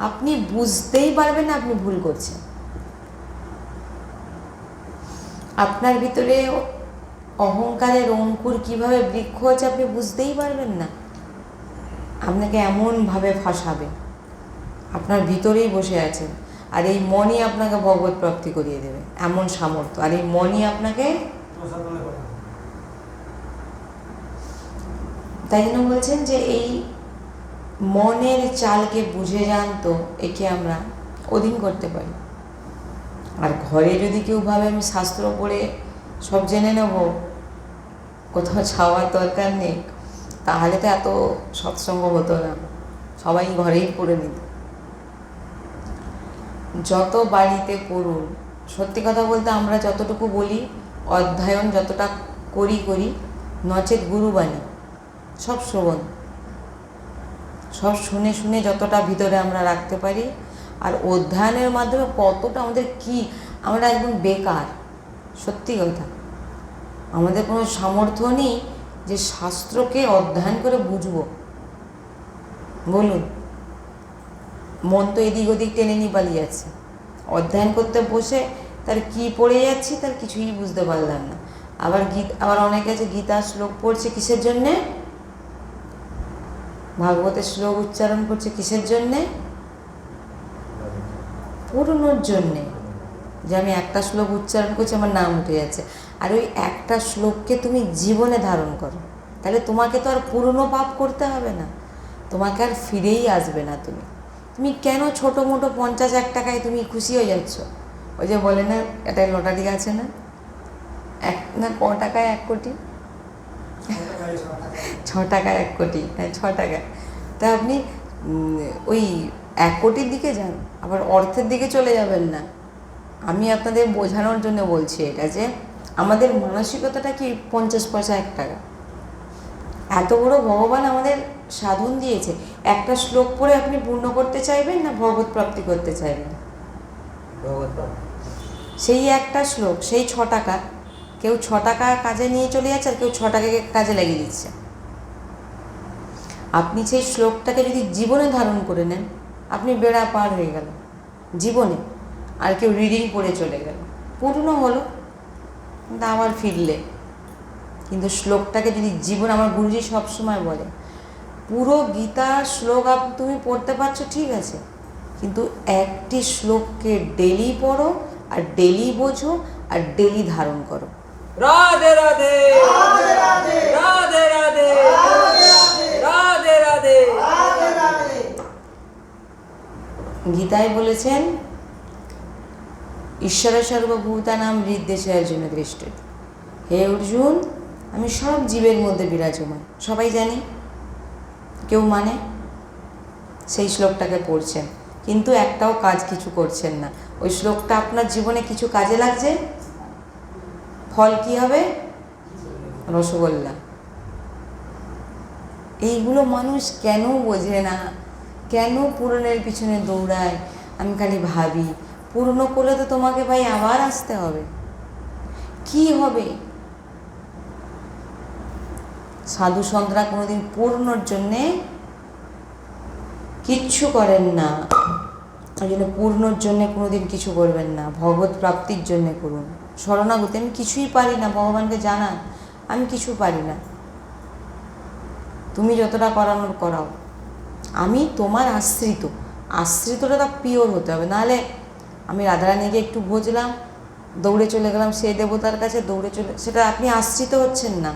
আপনি বুঝতেই পারবেন না আপনি ভুল করছেন। আপনার ভিতরে অহংকারের অঙ্কুর কিভাবে বৃক্ষ হচ্ছে আপনি বুঝতেই পারবেন না। আপনাকে এমনভাবে ফাঁসাবে, আপনার ভিতরেই বসে আছেন, আর এই মনই আপনাকে ভগবত প্রাপ্তি করিয়ে দেবে, এমন সামর্থ্য। আর এই মনই আপনাকে, তাই জন্য বলছেন যে এই মনের চালকে বুঝে জানতো, একে আমরা অধীন করতে পারি। আর ঘরে যদি কেউ ভাবে আমি শাস্ত্র পড়ে সব জেনে নেব, কোথাও ছাওয়ার দরকার নেই, তাহলে তো এত সৎসঙ্গ হতো না, সবাই ঘরেই পড়ে নিত। যত বাড়িতে পড়ুন, সত্যি কথা বলতে আমরা যতটুকু বলি, অধ্যয়ন যতটা করি নচেত গুরুবাণী, সব শ্রবণ, সব শুনে শুনে যতটা ভিতরে আমরা রাখতে পারি। আর অধ্যয়নের মাধ্যমে কতটা আমাদের কি, আমরা একদম বেকার। সত্যি কথা, আমাদের কোনো সামর্থ্য নেই যে শাস্ত্রকে অধ্যয়ন করে বুঝবো। বলুন, মন তো এদিক ওদিক টেনে নিয়ে পালিয়ে যাচ্ছে। অধ্যয়ন করতে বসে তার কি পড়ে যাচ্ছি তার কিছুই বুঝতে পারলাম না। আবার অনেকে আছে গীতার শ্লোক পড়ছে কিসের জন্যে? ভাগবতের শ্লোক উচ্চারণ করছে কিসের জন্যে? পুরনোর জন্যে, যে আমি একটা শ্লোক উচ্চারণ করছি আমার নাম উঠে যাচ্ছে। আর ওই একটা শ্লোককে তুমি জীবনে ধারণ করো, তাহলে তোমাকে তো আর পুরনো পাপ করতে হবে না, তোমাকে আর ফিরেই আসবে না তুমি। তুমি কেন ছোটো মোটো 50-1 টাকায় তুমি খুশি হয়ে যাচ্ছ? ওই যে বলে না, একটা লটারি আছে না, ক টাকায় 1 কোটি, 6 টাকায় 1 কোটি, হ্যাঁ 6 টাকা। তা আপনি ওই 1 কোটির দিকে যান, আবার অর্থের দিকে চলে যাবেন না। আমি আপনাদের বোঝানোর জন্য বলছি এটা, যে আমাদের মানসিকতাটা কি 50 পয়সা 1 টাকা। এত বড় ভগবান আমাদের সাধন দিয়েছে, একটা শ্লোক পড়ে আপনি পূর্ণ করতে চাইবেন না ভগবত প্রাপ্তি করতে চাইবেন? সেই একটা শ্লোক, সেই 6 টাকা, কেউ 6 টাকা কাজে নিয়ে চলে যাচ্ছে আর কেউ 6 টাকাকে কাজে লাগিয়ে দিচ্ছে। আপনি সেই শ্লোকটাকে যদি জীবনে ধারণ করে নেন, আপনি বেড়া পার হয়ে গেল জীবনে। আর কেউ রিডিং পড়ে চলে গেল, পূর্ণ হলো কিন্তু আবার ফিরলে। কিন্তু শ্লোকটাকে যদি জীবন, আমার গুরুজি সবসময় বলে, পুরো গীতার শ্লোক তুমি পড়তে পারছো ঠিক আছে, কিন্তু একটি শ্লোককে ডেলি পড়ো আর ডেলি বোঝো আর ডেলি ধারণ করো। রাধে রাধে রাধে রাধে রাধে রাধে রাধে রাধে। গীতায় বলেছেন, ঈশ্বর সর্বভূতানাং হৃদ্দেশে অর্জুন দৃষ্ট। হে অর্জুন, আমি সব জীবের মধ্যে বিরাজমান। সবাই জানি, কেউ মানে সেই শ্লোকটাকে পড়ছেন কিন্তু একটাও কাজ কিছু করছেন না। ওই শ্লোকটা আপনার জীবনে কিছু কাজে লাগছে, ফল কি হবে? রসগোল্লা। এইগুলো মানুষ কেন বোঝে না, কেন পূরণের পিছনে দৌড়ায়? আমি খালি ভাবি, পূর্ণ করলে তো তোমাকে ভাই আবার আসতে হবে, কি হবে? সাধু সন্তরা কোনোদিন পূর্ণর জন্যে কিচ্ছু করেন না, ওই জন্য পূর্ণর জন্যে কোনোদিন কিছু করবেন না, ভগবত প্রাপ্তির জন্যে করুন। শরণাগতি, আমি কিছুই পারি না, ভগবানকে জানান আমি কিছু পারি না, তুমি যতটা করানোর করাও, আমি তোমার আশ্রিত। আশ্রিতটা তা পিওর হতে হবে, নাহলে আমি রাধারানীকে একটু ভজলাম, দৌড়ে চলে গেলাম সেই দেবতার কাছে, দৌড়ে চলে, সেটা আপনি আশ্রিত হচ্ছেন না,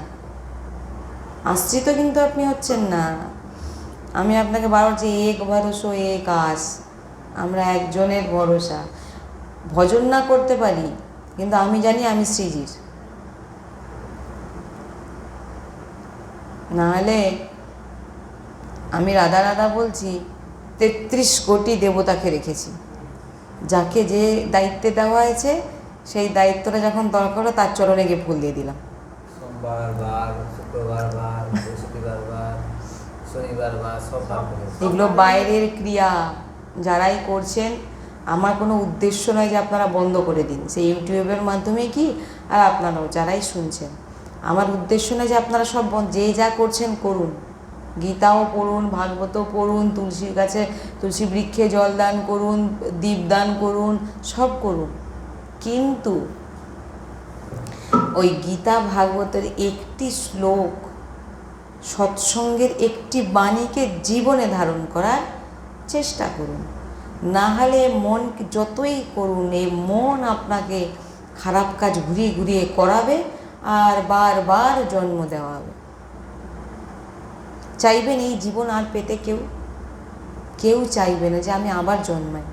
আশ্রিত কিন্তু আপনি হচ্ছেন না। আমি আপনাকে বারবার যে এক ভরসা এক আস, আমরা একজনের ভরসা। ভজন না করতে পারি কিন্তু আমি জানি আমি শ্রীজির, নাহলে আমি রাধা রাধা বলছি, 33 কোটি দেবতাকে রেখেছি, যাকে যে দায়িত্বে দেওয়া হয়েছে সেই দায়িত্বটা যখন দরকার হলো তার চরণে গিয়ে ফুল দিয়ে দিলাম। সোমবার বার, শুক্রবার বার, বৃহস্পতিবার বার, শনিবার বার, সব বার। এগুলো বাইরের ক্রিয়া, যারাই করছেন, আমার কোনো উদ্দেশ্য নয় যে আপনারা বন্ধ করে দিন, সেই ইউটিউবের মাধ্যমে কি, আর আপনারাও যারাই শুনছেন, আমার উদ্দেশ্য নয় যে আপনারা সব যে যা করছেন করুন, গীতাও পড়ুন, ভাগবতও পড়ুন, তুলসীর কাছে, তুলসী বৃক্ষে জল দান করুন, দীপদান করুন, সব করুন, কিন্তু ওই গীতা ভাগবতের একটি শ্লোক, সৎসঙ্গের একটি বাণীকে জীবনে ধারণ করার চেষ্টা করুন। না হলে মন যতই করুন, এই মন আপনাকে খারাপ কাজ ঘুরিয়ে ঘুরিয়ে করাবে আর বারবার জন্ম দেওয়া হবে। চাইবেন এই জীবন আর পেতে? কেউ চাইবে না যে আমি আবার জন্মাই,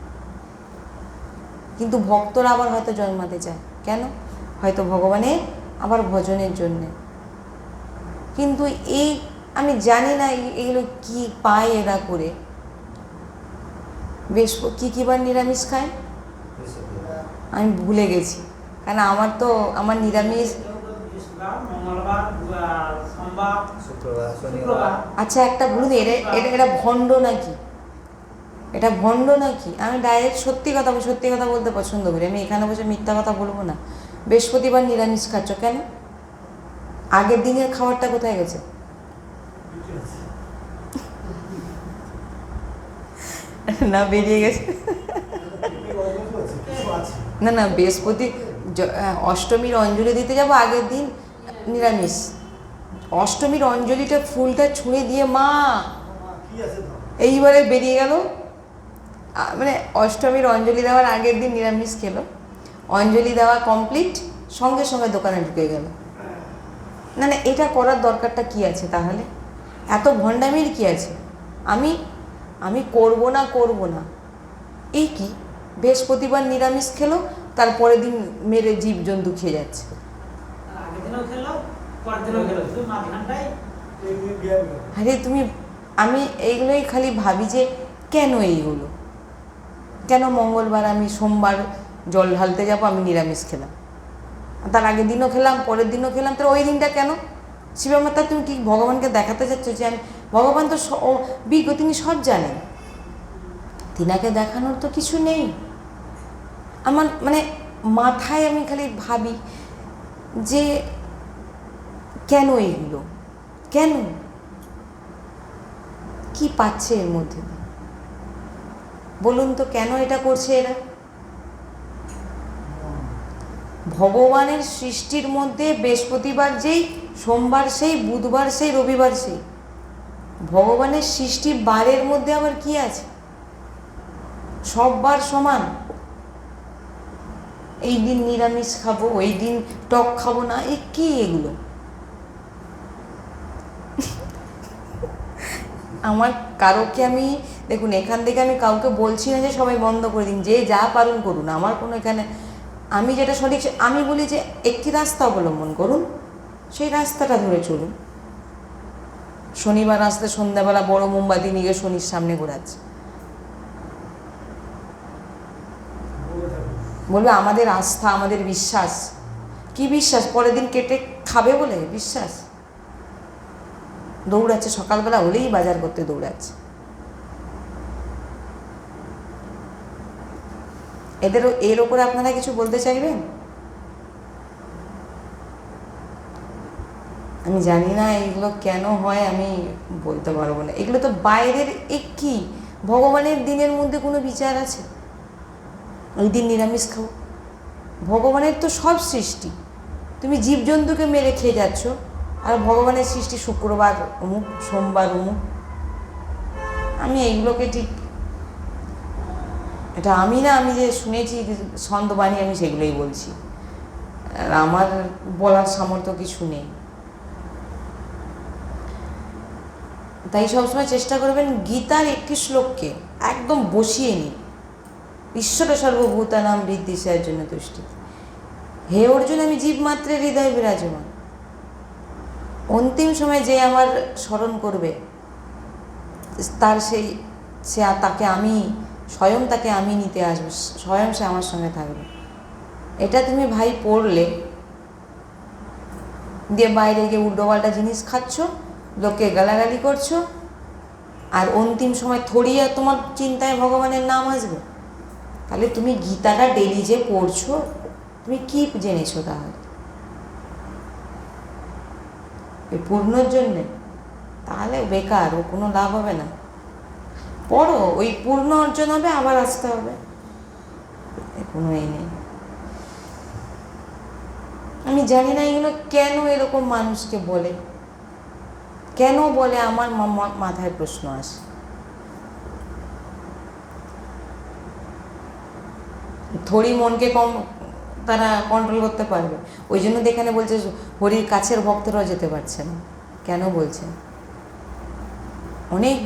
কিন্তু ভক্তরা আবার হয়তো জন্মাতে চায়, কেন? হয়তো ভগবানের আবার ভজনের জন্যে। কিন্তু এই আমি জানি না এগুলো কি পায় এরা করে। বেশ কী বার নিরামিষ খায় আমি ভুলে গেছি, কারণ আমার নিরামিষ আচ্ছা একটা বলুন, এটা ভণ্ড নাকি? এটা ভণ্ড নাকি? আমি ডাইরেক্ট সত্যি কথা বলতে পছন্দ করি, আমি এখানে বসে মিথ্যা কথা বলবো না। বৃহস্পতিবার নিরামিষ খাচ্ছ কেন? আগের দিনের খাবারটা কোথায় গেছে? না বেরিয়ে গেছে? না বৃহস্পতি অষ্টমীর অঞ্জলি দিতে যাব, আগের দিন নিরামিষ। অষ্টমীর অঞ্জলিটা ফুলটা ছুঁড়ে দিয়ে মা এইবারে বেরিয়ে গেল, মানে অষ্টমীর অঞ্জলি দেওয়ার আগের দিন নিরামিষ খেলো, অঞ্জলি দেওয়া কমপ্লিট, সঙ্গে সঙ্গে দোকানে ঢুকে গেল। না এটা করার দরকারটা কি আছে তাহলে? এত ভণ্ডামির কি আছে? আমি আমি করব না, এই কি বৃহস্পতিবার নিরামিষ খেলো, তারপরের দিন মেরে জীবজন্তু খেয়ে যাচ্ছে। আগের দিনও খেলো, পরের দিনও খেলো, শুধু মাঝখানটায় আরে তুমি, আমি এইগুলোই খালি ভাবি যে কেন এইগুলো, কেন মঙ্গলবার আমি সোমবার জল ঢালতে যাবো, আমি নিরামিষ খেলাম, তার আগের দিনও খেলাম, পরের দিনও খেলাম, তার ওই দিনটা কেন? শিবমাতা তুমি কি ভগবানকে দেখাতে চাচ্ছ যে আমি, ভগবান তো বিজ্ঞ, তিনি সব জানেন, তিনাকে দেখানোর তো কিছু নেই। আমার মানে মাথায় আমি খালি ভাবি যে কেন এইগুলো, কেন, কি পাচ্ছে এর মধ্যে দিয়ে বলুন তো, কেন এটা করছে এরা? ভগবানের সৃষ্টির মধ্যে বৃহস্পতিবার যেই, সোমবার সেই, বুধবার সেই, রবিবার সেই, ভগবানের সৃষ্টি বারের মধ্যে আবার কি আছে? সব বার সমান? এই দিন নিরামিষ খাবো, ওই দিন টক খাবো না, এ কি এগুলো? আমার কারোকে আমি, দেখুন এখান থেকে আমি কাউকে বলছি না যে সবাই বন্ধ করে দিন, যে যা পালন করুন, আমার কোনো এখানে, আমি যেটা সঠিক আমি বলি যে একটি রাস্তা অবলম্বন করুন, সেই রাস্তাটা ধরে চলুন। শনিবার আসতে সন্ধ্যাবেলা বড় মোমবাতি নিয়ে শনির সামনে ঘোরাচ্ছে, বলবে আমাদের আস্থা, আমাদের বিশ্বাস। কি বিশ্বাস? পরের দিন কেটে খাবে বলে বিশ্বাস? দৌড়াচ্ছে, সকালবেলা হলেই বাজার করতে দৌড়াচ্ছে। এর ওপরে আপনারা কিছু বলতে চাইবেন? আমি জানি না এগুলো কেন হয়, আমি বলতে পারবো না। এগুলো তো বাইরের, কি ভগবানের দিনের মধ্যে কোনো বিচার আছে? ওই দিন নিরামিষ খাও, ভগবানের তো সব সৃষ্টি, তুমি জীবজন্তুকে মেরে খেয়ে যাচ্ছ, আর ভগবানের সৃষ্টি শুক্রবার অমুক, সোমবার অমুক। আমি এইগুলোকে ঠিক, এটা আমি না, আমি যে শুনেছি ছন্দবাণী, আমি সেগুলোই বলছি, আর আমার বলার সামর্থ্য কিছু নেই। তাই সবসময় চেষ্টা করবেন গীতার একটি শ্লোককে একদম বসিয়ে নিন, ঈশ্বর সর্বভূতানাম বৃদ্ধিসার জন্য তুষ্টি। হে অর্জুন, আমি জীবমাত্রের হৃদয় বিরাজমান, অন্তিম সময় যে আমার স্মরণ করবে, তার তাকে আমি স্বয়ং, তাকে আমি নিতে আসবো, স্বয়ং সে আমার সঙ্গে থাকবে। এটা তুমি ভাই পড়লে, দিয়ে বাইরে গিয়ে উল্টোপাল্টা জিনিস খাচ্ছ, লোককে গালাগালি করছো, আর অন্তিম সময় থরিয়ে তোমার চিন্তায় ভগবানের নাম আসবে, তাহলে তুমি গীতাটা ডেলি যে পড়ছো, তুমি কি জেনেছো তাহলে এই পূর্ণর জন্যে? তাহলে বেকার, ও কোনো লাভ হবে না। পড়ো, ওই পূর্ণ অর্জন হবে, আবার আসতে হবে, কোনো এই নেই। আমি জানি না এগুলো কেন এরকম মানুষকে বলে, কেন বলে, আমার মাথায় প্রশ্ন আসে। থরি মনকে তারা কন্ট্রোল করতে পারবে, ওই জন্য তো এখানে বলছে হরির কাছের ভক্তরাও যেতে পারছে না। কেন বলছে? অনেক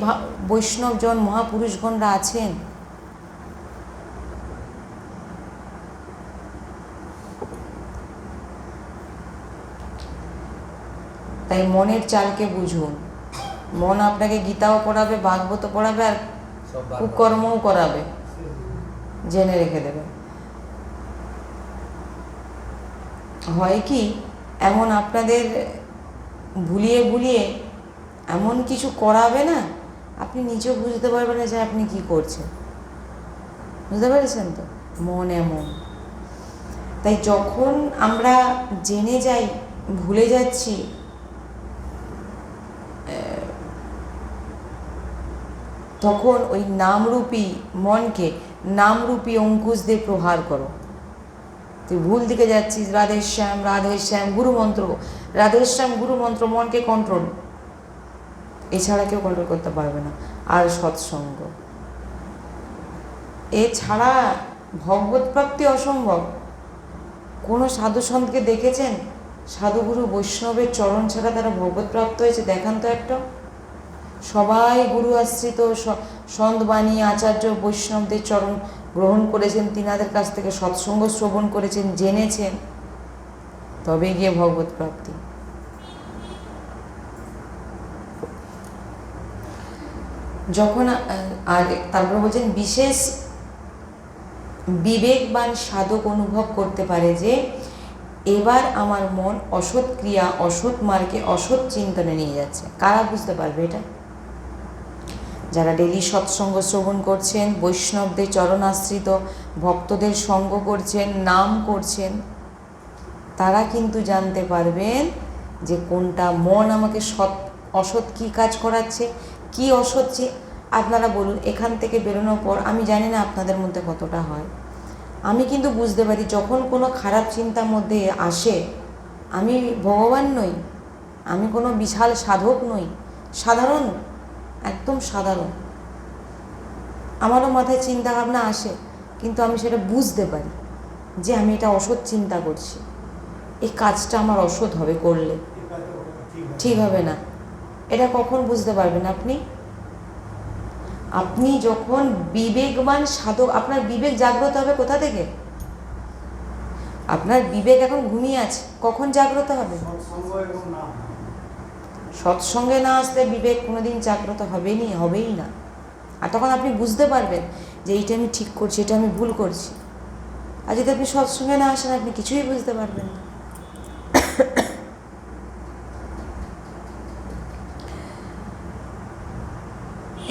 বৈষ্ণবজন, মহাপুরুষগণরা আছেন, তাই মনের চালকে বুঝুন। মন আপনাকে গীতাও পড়াবে, ভাগবত পড়াবে, আর কুকর্মও করাবে, জেনে রেখে দেবে। হয় কি, এমন আপনাদের ভুলিয়ে ভুলিয়ে এমন কিছু করাবে না, আপনি নিজেও বুঝতে পারবেন না যে আপনি কি করছেন। বুঝতে পেরেছেন তো? মন এমন। তাই যখন আমরা জেনে যাই ভুলে যাচ্ছি, তখন ওই নামরূপী মনকে নামরূপী অঙ্কুশ দিয়ে প্রহার করো। তুই ভুল দিকে যাচ্ছিস, রাধেশ্যাম রাধেশ্যাম গুরুমন্ত্র, রাধেশ্যাম গুরুমন্ত্র, মনকে কন্ট্রোল, এছাড়া কেউ কন্ট্রোল করতে পারবে না। আর সৎসঙ্গ, এছাড়া ভগবত প্রাপ্তি অসম্ভব। কোনো সাধু সন্তকে দেখেছেন সাধুগুরু বৈষ্ণবের চরণ ছাড়া তারা ভগবত প্রাপ্ত হয়েছে? দেখান তো একটা। সবাই গুরু আশ্রিত সন্ত বাণী আচার্য বৈষ্ণবদের চরণ গ্রহণ করেছেন, তিনাদের কাছ থেকে সৎসঙ্গ শ্রবণ করেছেন, জেনেছেন, তবে গিয়ে ভগবত প্রাপ্তি। যখন আর তারপরে বলছেন বিশেষ বিবেকবান সাধক অনুভব করতে পারে যে এবার আমার মন অসৎ ক্রিয়া, অসৎ মার্গে, অসৎ চিন্তনে নিয়ে যাচ্ছে। কারা বুঝতে পারবে এটা? যারা ডেলি সৎসঙ্গ শ্রবণ করছেন, বৈষ্ণবদের চরণাশ্রিত ভক্তদের সঙ্গ করছেন, নাম করছেন, তারা কিন্তু জানতে পারবেন যে কোনটা মন আমাকে অসৎ কী কাজ করাচ্ছে, কি অসৎ। আপনারা বলুন, এখান থেকে বেরোনোর পর আমি জানি না আপনাদের মধ্যে কতটা হয়, আমি কিন্তু বুঝতে পারি যখন কোনো খারাপ চিন্তার মধ্যে আসে, আমি ভগবান নই, আমি কোনো বিশাল সাধক নই, সাধারণ, একদম সাধারণ, আমারও মাথায় চিন্তা ভাবনা আসে, কিন্তু আমি সেটা বুঝতে পারি যে আমি এটা অসৎ চিন্তা করছি, এই কাজটা আমার অসৎ হবে, করলে ঠিক হবে না। এটা কখন বুঝতে পারবেন আপনি? আপনি যখন বিবেকবান সাধক, আপনার বিবেক জাগ্রত হবে কোথা থেকে? আপনার বিবেক এখন ঘুমিয়ে আছে, কখন জাগ্রত হবে? সৎসঙ্গে না আসলে বিবেক কোনোদিন জাগ্রত হবেই না। আর তখন আপনি বুঝতে পারবেন যে এইটা আমি ঠিক করছি, এটা আমি ভুল করছি। আর যদি আপনি সৎসঙ্গে না আসেন, আপনি কিছুই বুঝতে পারবেন না।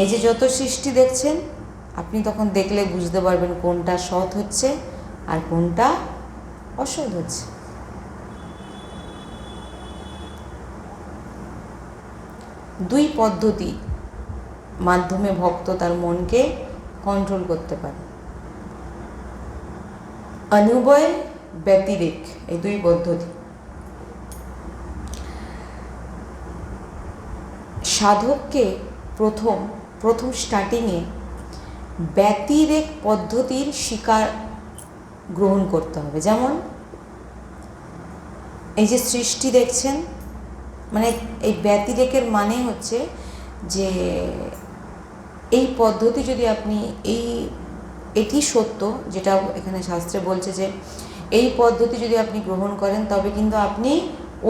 এই যে যত সৃষ্টি দেখছেন, আপনি তখন দেখলে বুঝতে পারবেন কোনটা সৎ হচ্ছে আর কোনটা অসৎ হচ্ছে। দুই পদ্ধতি মাধ্যমে ভক্ত তার মনকে কন্ট্রোল করতে পারে, অনুভয়, ব্যতিরেক, এই দুই পদ্ধতি। সাধককে প্রথম স্টার্টিংয়ে ব্যতিরেক পদ্ধতির শিকার গ্রহণ করতে হবে। যেমন এই যে সৃষ্টি দেখছেন, মানে এই ব্যতিরেকের মানে হচ্ছে যে এই পদ্ধতি যদি আপনি এটি সত্য, যেটা এখানে শাস্ত্রে বলছে যে এই পদ্ধতি যদি আপনি গ্রহণ করেন তবে কিন্তু আপনি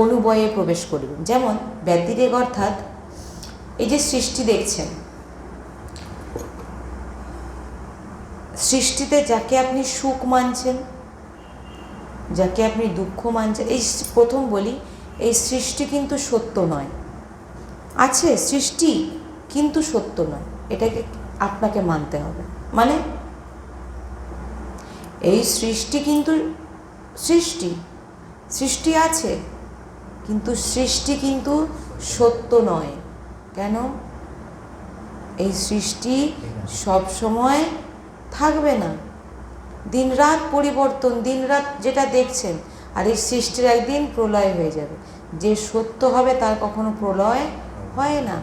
অনুভয়ে প্রবেশ করবেন। যেমন ব্যতিরেক অর্থাৎ এই যে সৃষ্টি দেখছেন, সৃষ্টিতে যাকে আপনি সুখ মানছেন, যাকে আপনি দুঃখ মানছেন, এই প্রথম বলি, এই সৃষ্টি কিন্তু সত্য নয়। আছে সৃষ্টি, কিন্তু সত্য নয়, এটাকে আপনাকে মানতে হবে। মানে এই সৃষ্টি কিন্তু সৃষ্টি আছে, কিন্তু সৃষ্টি কিন্তু সত্য নয়। কেন? এই সৃষ্টি সব সময় থাকবে না, দিনরাত পরিবর্তন, দিনরাত যেটা দেখছেন, আর এই সৃষ্টির একদিন প্রলয় হয়ে যাবে। যে সত্য হবে তার কখনো প্রলয় হয় না,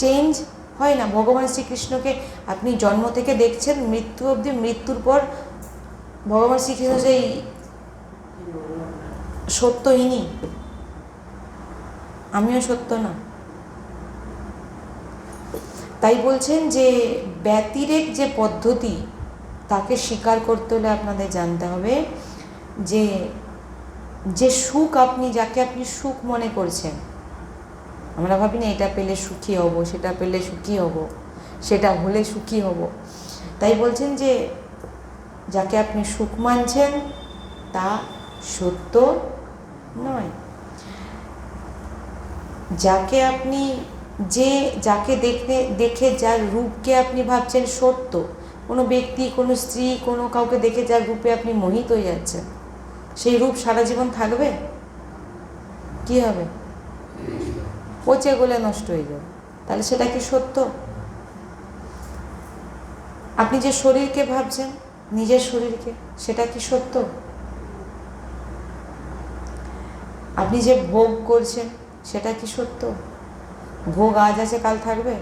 চেঞ্জ হয় না। ভগবান শ্রীকৃষ্ণকে আপনি জন্ম থেকে দেখছেন, মৃত্যু অবধি, মৃত্যুর পর ভগবান শ্রীকৃষ্ণ সেই সত্যহীনই, আমিও সত্য না। তাই বলছেন যে ব্যতিরেক যে পদ্ধতি, তাকে স্বীকার করতে হলে আপনাদের জানতে হবে যে সুখ যাকে আপনি সুখ মনে করছেন, আমরা ভাবি না এটা পেলে সুখী হব, সেটা পেলে সুখী হব, সেটা হলে সুখী হব। তাই বলছেন যে যাকে আপনি সুখ মানছেন তা সত্য নয়। যাকে আপনি যাকে দেখে যার রূপকে আপনি ভাবছেন সত্য, কোনো ব্যক্তি, কোনো স্ত্রী, কোনো কাউকে দেখে যার রূপে আপনি মোহিত হয়ে যাচ্ছেন, সেই রূপ সারা জীবন থাকবে? কি হবে? পচে গলে নষ্ট হয়ে যাবে। তাহলে সেটা কি সত্য? আপনি যে শরীরকে ভাবছেন, নিজের শরীরকে, সেটা কি সত্য? আপনি যে ভোগ করছেন, সেটা কি সত্য? ভোগ আজ আছে, কাল থাকবে।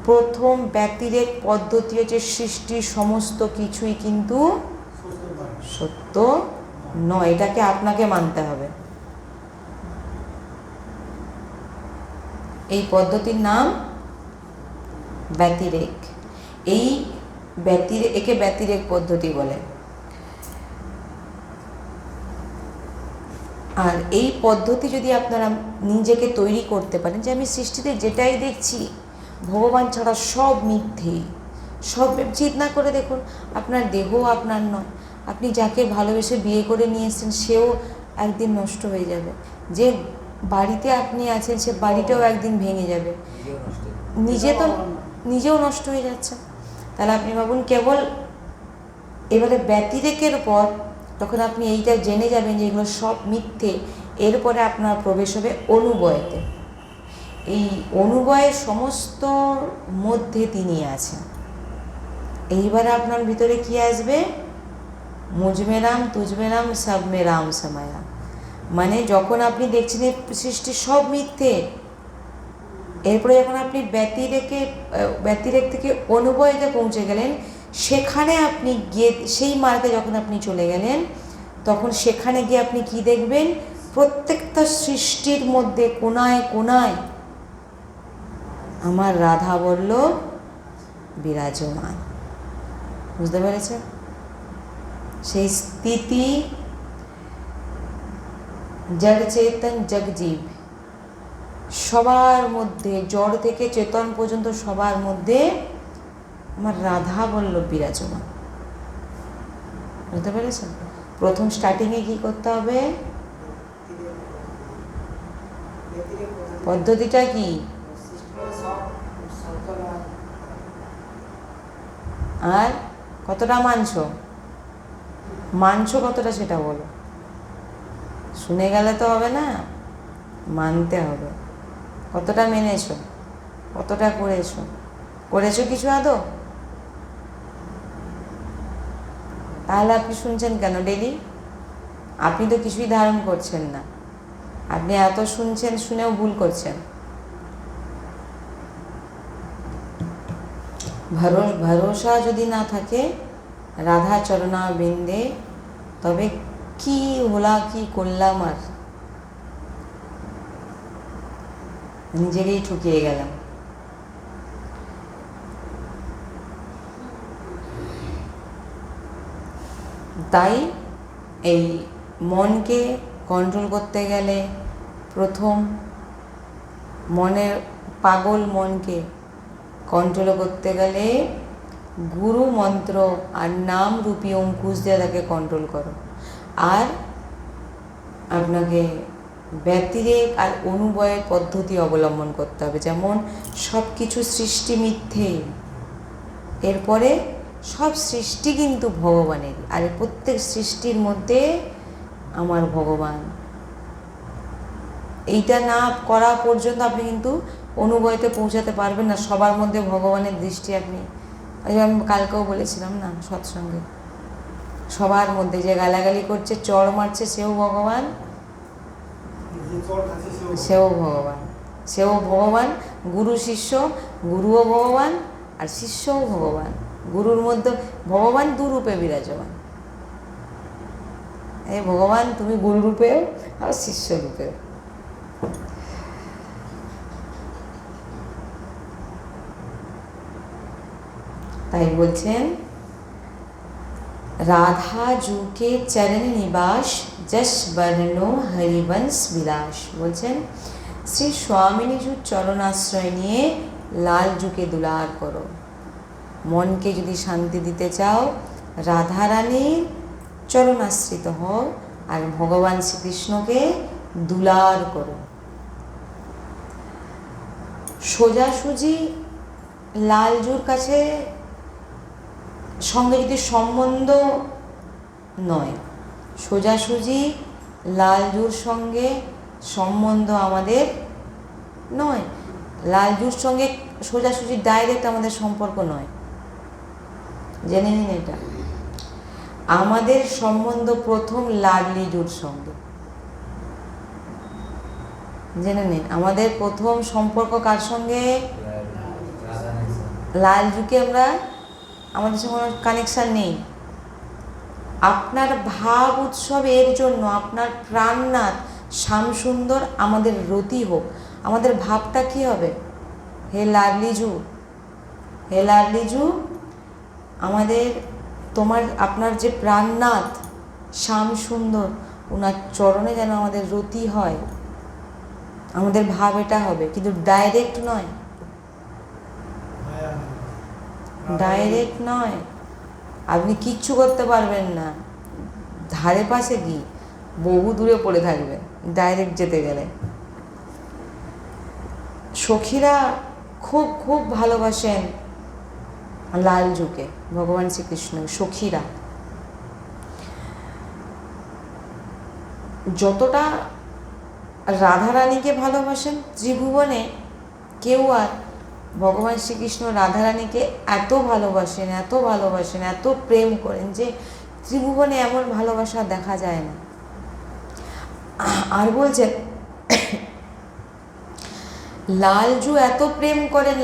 প্রথম ব্যতিরেক পদ্ধতি হচ্ছে সৃষ্টির সমস্ত কিছুই কিন্তু সত্য নয়, এটাকে আপনাকে মানতে হবে। এই পদ্ধতির নাম ব্যতিরেক। একে ব্যতিরেক পদ্ধতি বলে। আর এই পদ্ধতি যদি আপনারা নিজেকে তৈরি করতে পারেন যে আমি সৃষ্টিতে যেটাই দেখছি ভগবান ছাড়া সব মিথ্যে, সব চিন্তা করে দেখুন, আপনার দেহ আপনার নয়, আপনি যাকে ভালোবেসে বিয়ে করে নিয়ে এসেছেন সেও একদিন নষ্ট হয়ে যাবে, যে বাড়িতে আপনি আছেন সে বাড়িটাও একদিন ভেঙে যাবে, নিজেও নষ্ট হয়ে যাচ্ছে। তাহলে আপনি ভাবুন, কেবল এবারে ব্যতিরেকের পর তখন আপনি এইটা জেনে যাবেন যে এগুলো সব মিথ্যে। এরপরে আপনার প্রবেশ হবে অনুবয়েতে। এই অনুবয়ের সমস্ত মধ্যে তিনি আছেন। এইবারে আপনার ভিতরে কি আসবে? মুঝমে রাম তুঝমে রাম সব মে রাম समाया। মানে যখন আপনি দেখছেন এই সৃষ্টি সব মিথ্যে, এরপরে যখন আপনি ব্যতিরেক থেকে অনুবয়েতে পৌঁছে গেলেন, সেখানে আপনি গিয়ে সেই মার্গে যখন আপনি চলে গেলেন, তখন সেখানে গিয়ে আপনি কি দেখবেন? প্রত্যেকটা সৃষ্টির মধ্যে কোনায় কোনায় আমার রাধা বল্লভ বিরাজমান। বুঝতে পেরেছেন? সেই স্থিতি জড় চেতন জগজীব সবার মধ্যে, জড় থেকে চেতন পর্যন্ত সবার মধ্যে আমার রাধা বল্লভ বিরাজমান। বুঝতে পেরেছেন? প্রথম স্টার্টিংয়ে কি করতে হবে? পদ্ধতিটা কি? আর কতটা মানছো কতটা সেটা বলো। শুনে গেলে তো হবে না, মানতে হবে। কতটা মেনেছো, কতটা করেছো কিছু আদৌ? তাহলে আপনি শুনছেন কেন ডেলি? আপনি তো কিছুই ধারণ করছেন না, আপনি এত শুনছেন, শুনেও ভুল করছেন। ভরসা যদি না থাকে রাধা চরণা বৃন্দে, তবে কি হলা, কি করলাম, আর নিজেকেই ঠকিয়ে গেলাম। তাই এই মনকে কন্ট্রোল করতে গেলে প্রথম পাগল মনকে কন্ট্রোল করতে গেলে গুরু মন্ত্র আর নাম রূপী অঙ্কুশ দিয়ে তাকে কন্ট্রোল করো। আর আপনাকে ব্যতিরেক আর অনুবয়ের পদ্ধতি অবলম্বন করতে হবে। যেমন সব কিছু সৃষ্টি মিথ্যে, এরপরে সব সৃষ্টি কিন্তু ভগবানের, আর প্রত্যেক সৃষ্টির মধ্যে আমার ভগবান। এইটা না করা পর্যন্ত আপনি কিন্তু অনুবয়তে পৌঁছাতে পারবেন না। সবার মধ্যে ভগবানের দৃষ্টি আপনি, আমি কালকেও বলেছিলাম না সৎসঙ্গে, সবার মধ্যে যে গালাগালি করছে, চড় মারছে, সেও ভগবান, সেও ভগবান। গুরু শিষ্য, গুরুও ভগবান আর শিষ্যও ভগবান। গুরুর মধ্যে ভগবান দুরূপে বিরাজমান। এই ভগবান তুমি গুরু রূপেও আর শিষ্য রূপেও। তাই বলছেন রাধা জুকে চরণ নিবাস, যশ বর্ণ হরিবংশ বিলাস। বলছেন শ্রী স্বামিনীজুর চরণাশ্রয় নিয়ে লাল জুকে দুলার করো। মনকে যদি শান্তি দিতে চাও, রাধারানীর চরণাশ্রিত হও আর ভগবান শ্রীকৃষ্ণকে দুলার করো। সোজাসুজি লালজুর কাছে সঙ্গে যদি সম্বন্ধ নয়, সোজাসুজি লালজুর সঙ্গে সম্বন্ধ আমাদের নয়, লালজুর সঙ্গে সোজাসুজি ডাইরেক্ট আমাদের সম্পর্ক নয়। জেনে নিন এটা। আমাদের সম্বন্ধ প্রথম লাডলিজুর সঙ্গে। জেনে নিন আমাদের প্রথম সম্পর্ক কার সঙ্গে? লালজুকে আমরা, আমাদের সঙ্গে কোনো কানেকশান নেই। আপনার ভাব উৎসব এর জন্য আপনার প্রাণনাথ শ্যামসুন্দর আমাদের রতি হোক, আমাদের ভাবটা কি হবে? হে লাডলিজু, হে লাডলিজু, আমাদের আপনার যে প্রাণনাথ শ্যাম সুন্দর, ওনার চরণে যেন আমাদের রতি হয়। আমাদের ভাব এটা হবে, কিন্তু ডাইরেক্ট নয়, ডাইরেক্ট নয়। আপনি কিচ্ছু করতে পারবেন না, ধারে পাশে কি বহু দূরে পড়ে থাকবেন ডাইরেক্ট যেতে গেলে। সখীরা খুব খুব ভালোবাসেন লালজুকে, ভগবান শ্রীকৃষ্ণ। সখীরা যতটা রাধারানীকে ভালোবাসেন, ত্রিভুবনে কেউ আর ভগবান শ্রীকৃষ্ণ রাধারানীকে এত ভালোবাসেন, এত ভালোবাসেন, এত প্রেম করেন যে ত্রিভুবনে এমন ভালোবাসা দেখা যায় না। আর বলছেন লালজু এত প্রেম করেন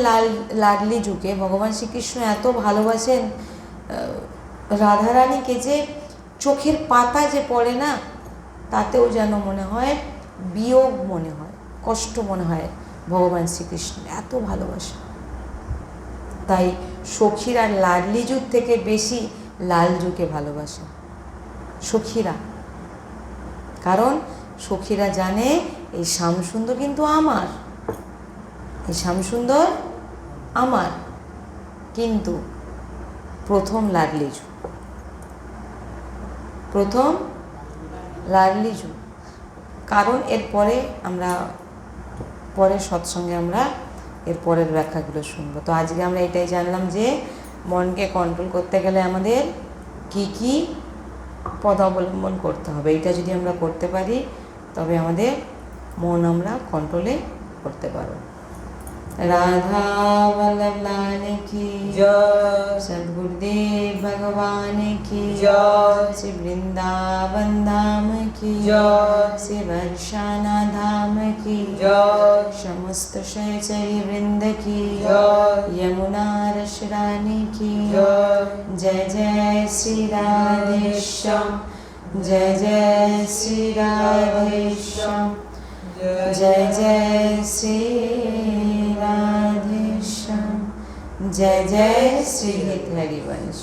লাডলিজুকে, ভগবান শ্রীকৃষ্ণ এত ভালোবাসেন রাধারানীকে যে চোখের পাতা যে পড়ে না, তাতেও যেন মনে হয় বিয়োগ, মনে হয় কষ্ট, মনে হয় ভগবান শ্রীকৃষ্ণ এত ভালোবাসে। তাই সখীরা লাডলিজুর থেকে বেশি লালজুকে ভালোবাসে সখীরা। কারণ সখীরা জানে এই শ্যামসুন্দর কিন্তু আমার, এই শ্যামসুন্দর আমার, কিন্তু প্রথম লাডলিজু, প্রথম লাডলিজু। কারণ এরপরে আমরা পরের সৎসঙ্গে আমরা এর পরের ব্যাখ্যাগুলো শুনবো। তো আজকে আমরা এটাই জানলাম যে মনকে কন্ট্রোল করতে গেলে আমাদের কি কি পদ অবলম্বন করতে হবে। এটা যদি আমরা করতে পারি তবে আমাদের মন আমরা কন্ট্রোলে করতে পারবো। राधा वल्लभ लाल की जय, सद्गुरुदेव भगवान की जय, श्री वृंदावन धाम की जय, श्री वर्षाना धाम की जय, समस्त सहचरी वृंद की जय, यमुना रस रानी की जय, जय जय श्री राधेश्याम, जय जय श्री राधेश्याम, जय जय श्री राधेश्याम, जय जय श्री हरिवंश।